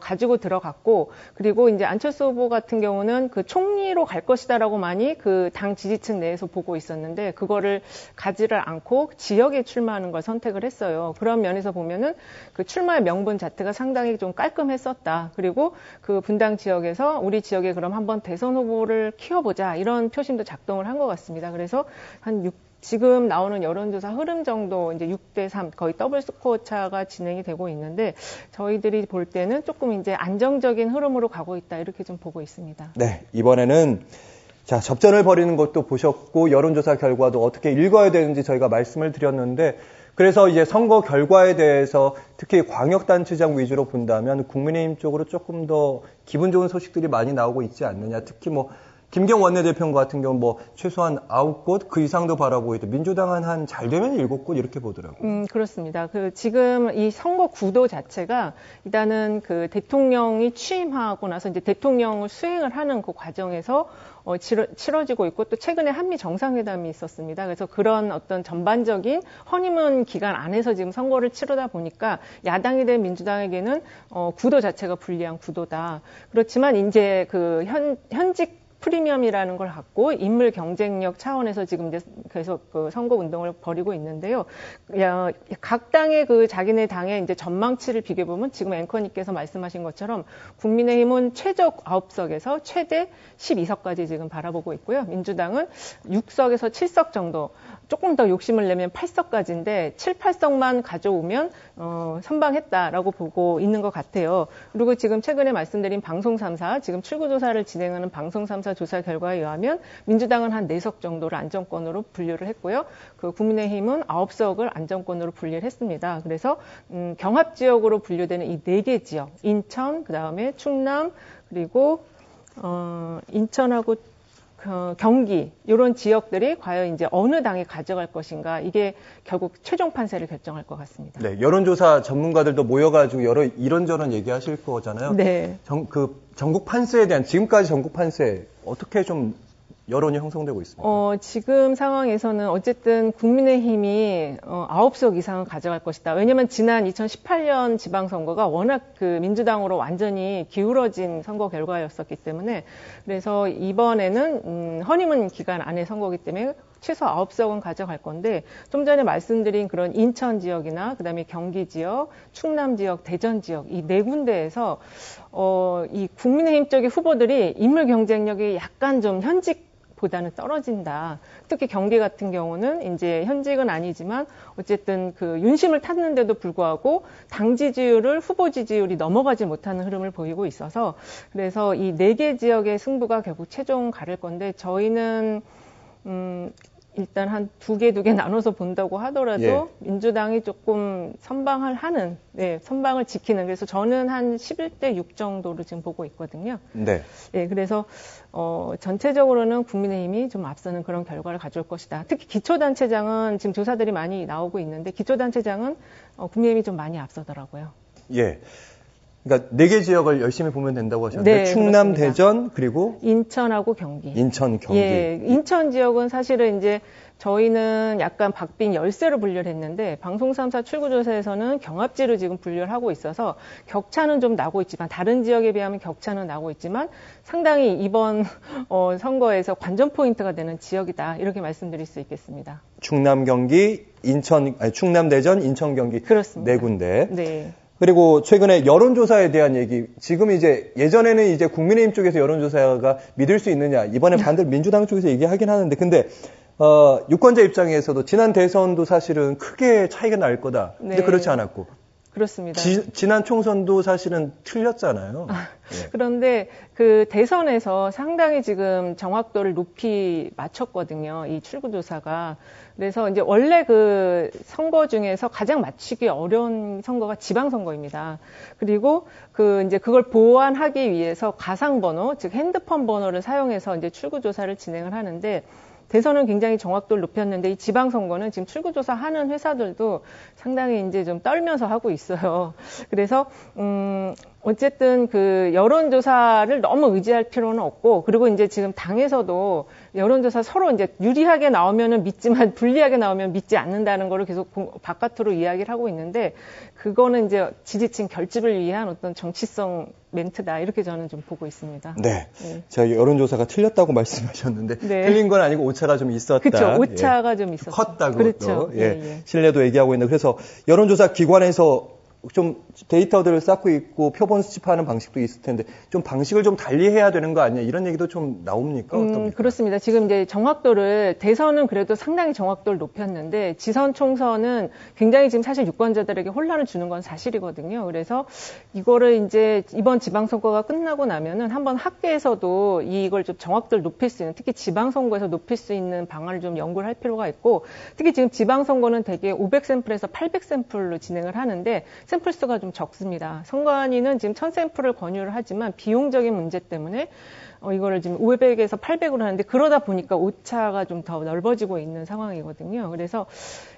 가지고 들어갔고 그리고 이제 안철수 후보 같은 경우는 총리로 갈 것이다라고 많이 당 지지층 내에서 보고 있었는데 그거를 가지를 않고 지역에 출마하는 걸 선택을 했어요. 그런 면에서 보면은 출마의 명분 자체가 상당히 좀 깔끔했었다. 그리고 분당 지역에서 우리 지역에 그럼 한번 대선 후보를 키워보자 이런 표심도 작동을 한 것 같습니다. 그래서 지금 나오는 여론조사 흐름 정도 이제 6대3 거의 더블 스코어 차가 진행이 되고 있는데 저희들이 볼 때는 조금 이제 안정적인 흐름으로 가고 있다 이렇게 좀 보고 있습니다. 네, 이번에는 접전을 벌이는 것도 보셨고 여론조사 결과도 어떻게 읽어야 되는지 저희가 말씀을 드렸는데 그래서 이제 선거 결과에 대해서 특히 광역단체장 위주로 본다면 국민의힘 쪽으로 조금 더 기분 좋은 소식들이 많이 나오고 있지 않느냐. 특히 김경 원내대표 같은 경우 최소한 9곳 그 이상도 바라보고 있고 민주당은 한 잘 되면 7곳 이렇게 보더라고요. 그렇습니다. 지금 이 선거 구도 자체가 일단은 대통령이 취임하고 나서 이제 대통령을 수행을 하는 그 과정에서 치러지고 있고 또 최근에 한미 정상회담이 있었습니다. 그래서 그런 어떤 전반적인 허니문 기간 안에서 지금 선거를 치르다 보니까 야당이 된 민주당에게는 구도 자체가 불리한 구도다. 그렇지만 이제 현직 프리미엄이라는 걸 갖고 인물 경쟁력 차원에서 지금 이제 계속 선거 운동을 벌이고 있는데요. 각 당의 자기네 당의 이제 전망치를 비교해 보면 지금 앵커님께서 말씀하신 것처럼 국민의힘은 최적 9석에서 최대 12석까지 지금 바라보고 있고요. 민주당은 6석에서 7석 정도, 조금 더 욕심을 내면 8석까지인데 7, 8석만 가져오면 선방했다라고 보고 있는 것 같아요. 그리고 지금 최근에 말씀드린 방송 3사, 지금 출구조사를 진행하는 방송 3사 조사 결과에 의하면 민주당은 한 4석 정도를 안정권으로 분류를 했고요. 국민의힘은 9석을 안정권으로 분류를 했습니다. 그래서 경합지역으로 분류되는 이 4개 지역, 인천, 그다음에 충남, 그리고 인천하고 경기 이런 지역들이 과연 이제 어느 당이 가져갈 것인가 이게 결국 최종 판세를 결정할 것 같습니다. 네, 여론조사 전문가들도 모여가지고 이런저런 얘기하실 거잖아요. 네. 전국 판세에 대한 지금까지 전국 판세 어떻게 좀 여론이 형성되고 있습니다. 지금 상황에서는 어쨌든 국민의힘이 9석 이상은 가져갈 것이다. 왜냐하면 지난 2018년 지방선거가 워낙 그 민주당으로 완전히 기울어진 선거 결과였었기 때문에 그래서 이번에는 허니문 기간 안에 선거이기 때문에 최소 9석은 가져갈 건데 좀 전에 말씀드린 그런 인천 지역이나 그다음에 경기 지역, 충남 지역, 대전 지역 이 네 군데에서 이 국민의힘 쪽의 후보들이 인물 경쟁력이 약간 좀 현직보다는 떨어진다. 특히 경기 같은 경우는 이제 현직은 아니지만 어쨌든 그 윤심을 탔는데도 불구하고 당 지지율을 후보 지지율이 넘어가지 못하는 흐름을 보이고 있어서 그래서 이 네 개 지역의 승부가 결국 최종 가를 건데 저희는 일단 한 두 개 나눠서 본다고 하더라도 민주당이 조금 선방을 지키는 그래서 저는 한 11대 6 정도로 지금 보고 있거든요. 네. 네, 그래서 전체적으로는 국민의힘이 좀 앞서는 그런 결과를 가져올 것이다. 특히 기초단체장은 지금 조사들이 많이 나오고 있는데 기초단체장은 국민의힘이 좀 많이 앞서더라고요. 예. 그러니까 네 개 지역을 열심히 보면 된다고 하셨는데 네, 충남, 그렇습니다. 대전 그리고 인천하고 경기. 인천, 경기. 예, 인천 지역은 사실은 이제 저희는 약간 박빙 열세로 분류를 했는데 방송 3사 출구조사에서는 경합지로 지금 분류를 하고 있어서 격차는 좀 나고 있지만 다른 지역에 비하면 격차는 나고 있지만 상당히 이번 선거에서 관전 포인트가 되는 지역이다 이렇게 말씀드릴 수 있겠습니다. 충남, 경기, 충남, 대전, 인천, 경기 그렇습니다. 네 군데. 네. 그리고 최근에 여론조사에 대한 얘기, 지금 이제 예전에는 이제 국민의힘 쪽에서 여론조사가 믿을 수 있느냐, 이번에 반대로 민주당 쪽에서 얘기하긴 하는데, 근데 유권자 입장에서도 지난 대선도 사실은 크게 차이가 날 거다. 근데 네. 그렇지 않았고. 그렇습니다. 지난 총선도 사실은 틀렸잖아요. 네. 그런데 그 대선에서 상당히 지금 정확도를 높이 맞췄거든요. 이 출구조사가. 그래서 이제 원래 그 선거 중에서 가장 맞추기 어려운 선거가 지방선거입니다. 그리고 이제 그걸 보완하기 위해서 가상번호, 즉 핸드폰 번호를 사용해서 이제 출구조사를 진행을 하는데 대선은 굉장히 정확도를 높였는데 이 지방선거는 지금 출구조사 하는 회사들도 상당히 이제 좀 떨면서 하고 있어요. 그래서, 어쨌든 그 여론조사를 너무 의지할 필요는 없고, 그리고 이제 지금 당에서도 여론조사 서로 이제 유리하게 나오면은 믿지만 불리하게 나오면 믿지 않는다는 거를 계속 바깥으로 이야기를 하고 있는데, 그거는 이제 지지층 결집을 위한 어떤 정치성 멘트다. 이렇게 저는 좀 보고 있습니다. 네. 제가 여론조사가 틀렸다고 말씀하셨는데, 네. 틀린 건 아니고 오차가 좀 있었다. 그렇죠. 오차가 좀 있었다. 컸다, 그것도. 그렇죠. 예. 신뢰도 얘기하고 있는데, 그래서 여론조사 기관에서 좀 데이터들을 쌓고 있고 표본 수집하는 방식도 있을 텐데 좀 방식을 좀 달리 해야 되는 거 아니냐 이런 얘기도 좀 나옵니까? 어떻습니까? 그렇습니다. 지금 이제 정확도를 대선은 그래도 상당히 정확도를 높였는데 지선 총선은 굉장히 지금 사실 유권자들에게 혼란을 주는 건 사실이거든요. 그래서 이거를 이제 이번 지방선거가 끝나고 나면은 한번 학계에서도 이걸 좀 정확도를 높일 수 있는 특히 지방선거에서 높일 수 있는 방안을 좀 연구를 할 필요가 있고 특히 지금 지방선거는 대개 500샘플에서 800샘플로 진행을 하는데 샘플 수가 좀 적습니다. 선관위는 지금 1000샘플을 권유를 하지만 비용적인 문제 때문에 이거를 지금 500에서 800으로 하는데 그러다 보니까 오차가 좀 더 넓어지고 있는 상황이거든요. 그래서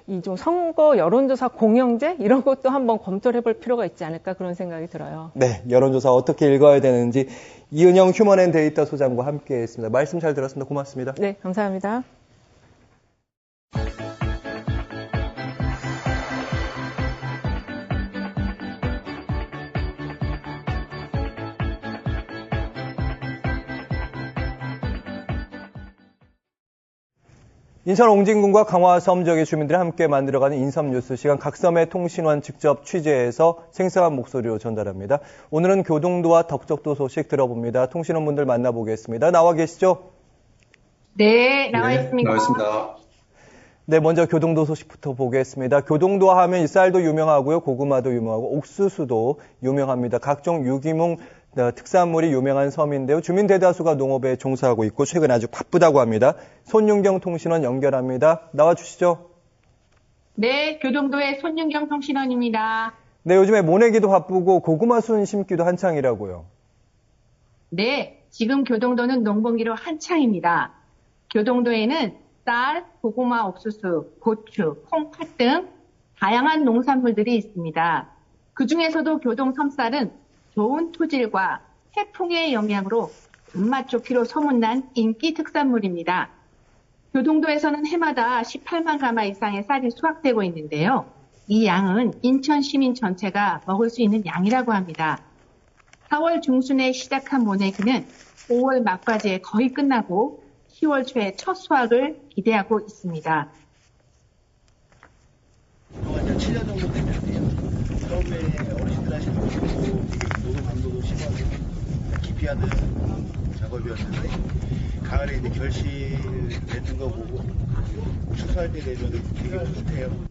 이 좀 선거 여론조사 공영제 이런 것도 한번 검토를 해볼 필요가 있지 않을까 그런 생각이 들어요. 네, 여론조사 어떻게 읽어야 되는지 이은영 휴먼앤데이터 소장과 함께했습니다. 말씀 잘 들었습니다. 고맙습니다. 네, 감사합니다. 인천 옹진군과 강화섬 지역의 주민들이 함께 만들어가는 인섬뉴스 시간 각섬의 통신원 직접 취재해서 생생한 목소리로 전달합니다. 오늘은 교동도와 덕적도 소식 들어봅니다. 통신원분들 만나보겠습니다. 나와 계시죠? 네, 나와 있습니다. 나와 있습니다. 네, 먼저 교동도 소식부터 보겠습니다. 교동도 하면 쌀도 유명하고요. 고구마도 유명하고 옥수수도 유명합니다. 각종 유기농 특산물이 유명한 섬인데요. 주민 대다수가 농업에 종사하고 있고 최근 아주 바쁘다고 합니다. 손윤경 통신원 연결합니다. 나와주시죠. 네, 교동도의 손윤경 통신원입니다. 네, 요즘에 모내기도 바쁘고 고구마 순 심기도 한창이라고요. 네, 지금 교동도는 농번기로 한창입니다. 교동도에는 쌀, 고구마, 옥수수, 고추, 콩팥 등 다양한 농산물들이 있습니다. 그중에서도 교동 섬쌀은 좋은 토질과 태풍의 영향으로 단맛 좋기로 소문난 인기 특산물입니다. 교동도에서는 해마다 18만 가마 이상의 쌀이 수확되고 있는데요. 이 양은 인천 시민 전체가 먹을 수 있는 양이라고 합니다. 4월 중순에 시작한 모내기는 5월 막바지에 거의 끝나고 10월 초에 첫 수확을 기대하고 있습니다. 동안 7년 정도 됐는데요. 처음에 어르신들 하시는 노동 강도도 심하고 기피하는 작업이었는데 가을에 이제 결실 맺는 거 보고 추수할 때 되면 되게 뿌듯해요.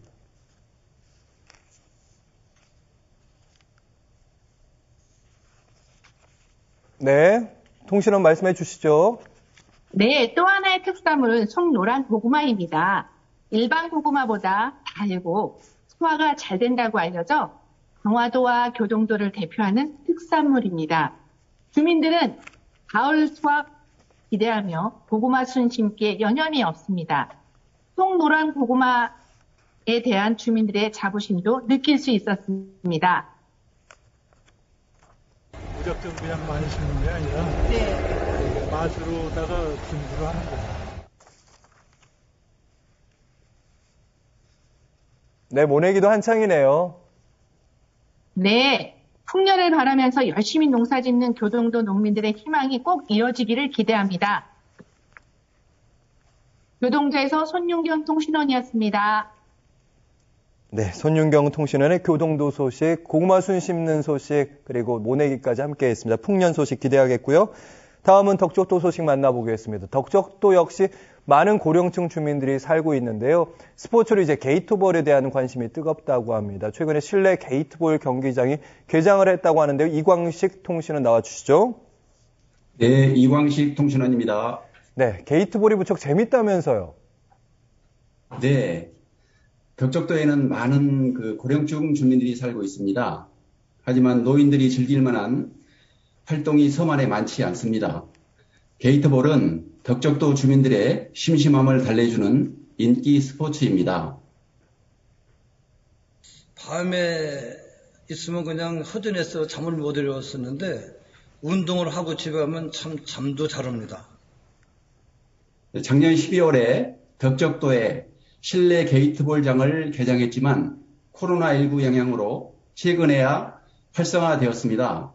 네, 통신원 말씀해 주시죠. 네, 또 하나의 특산물은 송노란 고구마입니다. 일반 고구마보다 달고 소화가 잘 된다고 알려져 강화도와 교동도를 대표하는 특산물입니다. 주민들은 가을 수확 기대하며 고구마 순 심기에 여념이 없습니다. 송노란 고구마에 대한 주민들의 자부심도 느낄 수 있었습니다. 무작정 그냥 많이 심는 게 아니라 맛으로다가 준비를 하는 거예요. 네, 모내기도 한창이네요. 네, 풍년을 바라면서 열심히 농사 짓는 교동도 농민들의 희망이 꼭 이뤄지기를 기대합니다. 교동도에서 손윤경 통신원이었습니다. 네, 손윤경 통신원의 교동도 소식, 고구마 순 심는 소식, 그리고 모내기까지 함께했습니다. 풍년 소식 기대하겠고요. 다음은 덕적도 소식 만나보겠습니다. 덕적도 역시 많은 고령층 주민들이 살고 있는데요. 스포츠로 이제 게이트볼에 대한 관심이 뜨겁다고 합니다. 최근에 실내 게이트볼 경기장이 개장을 했다고 하는데요. 이광식 통신원 나와주시죠. 네, 이광식 통신원입니다. 네, 게이트볼이 무척 재밌다면서요. 네, 덕적도에는 많은 고령층 주민들이 살고 있습니다. 하지만 노인들이 즐길 만한 활동이 섬 안에 많지 않습니다. 게이트볼은 덕적도 주민들의 심심함을 달래주는 인기 스포츠입니다. 밤에 있으면 그냥 허전해서 잠을 못 이루었었는데 운동을 하고 집에 가면 참 잠도 잘 옵니다. 작년 12월에 덕적도에 실내 게이트볼장을 개장했지만 코로나19 영향으로 최근에야 활성화되었습니다.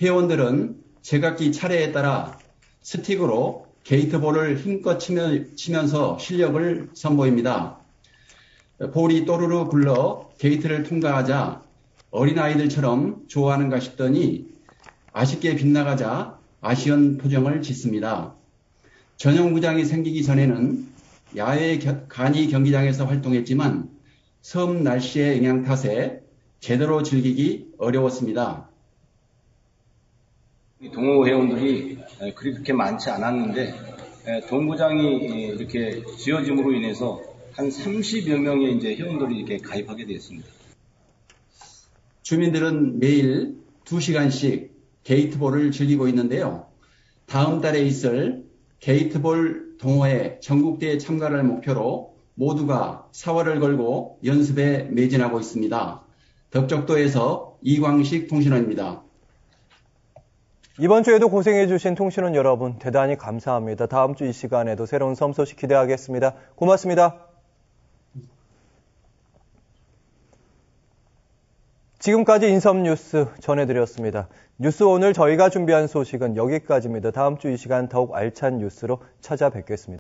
회원들은 제각기 차례에 따라 스틱으로 게이트볼을 힘껏 치면서 실력을 선보입니다. 볼이 또르르 굴러 게이트를 통과하자 어린아이들처럼 좋아하는가 싶더니 아쉽게 빗나가자 아쉬운 표정을 짓습니다. 전용 구장이 생기기 전에는 야외 간이 경기장에서 활동했지만 섬 날씨의 영향 탓에 제대로 즐기기 어려웠습니다. 동호 회원들이 그렇게 많지 않았는데 동구장이 이렇게 지어짐으로 인해서 한 30여 명의 이제 회원들이 이렇게 가입하게 되었습니다. 주민들은 매일 2시간씩 게이트볼을 즐기고 있는데요. 다음 달에 있을 게이트볼 동호회 전국대회 참가를 목표로 모두가 사활을 걸고 연습에 매진하고 있습니다. 덕적도에서 이광식 통신원입니다. 이번 주에도 고생해주신 통신원 여러분 대단히 감사합니다. 다음 주 이 시간에도 새로운 섬 소식 기대하겠습니다. 고맙습니다. 지금까지 인섬뉴스 전해드렸습니다. 뉴스 오늘 저희가 준비한 소식은 여기까지입니다. 다음 주 이 시간 더욱 알찬 뉴스로 찾아뵙겠습니다.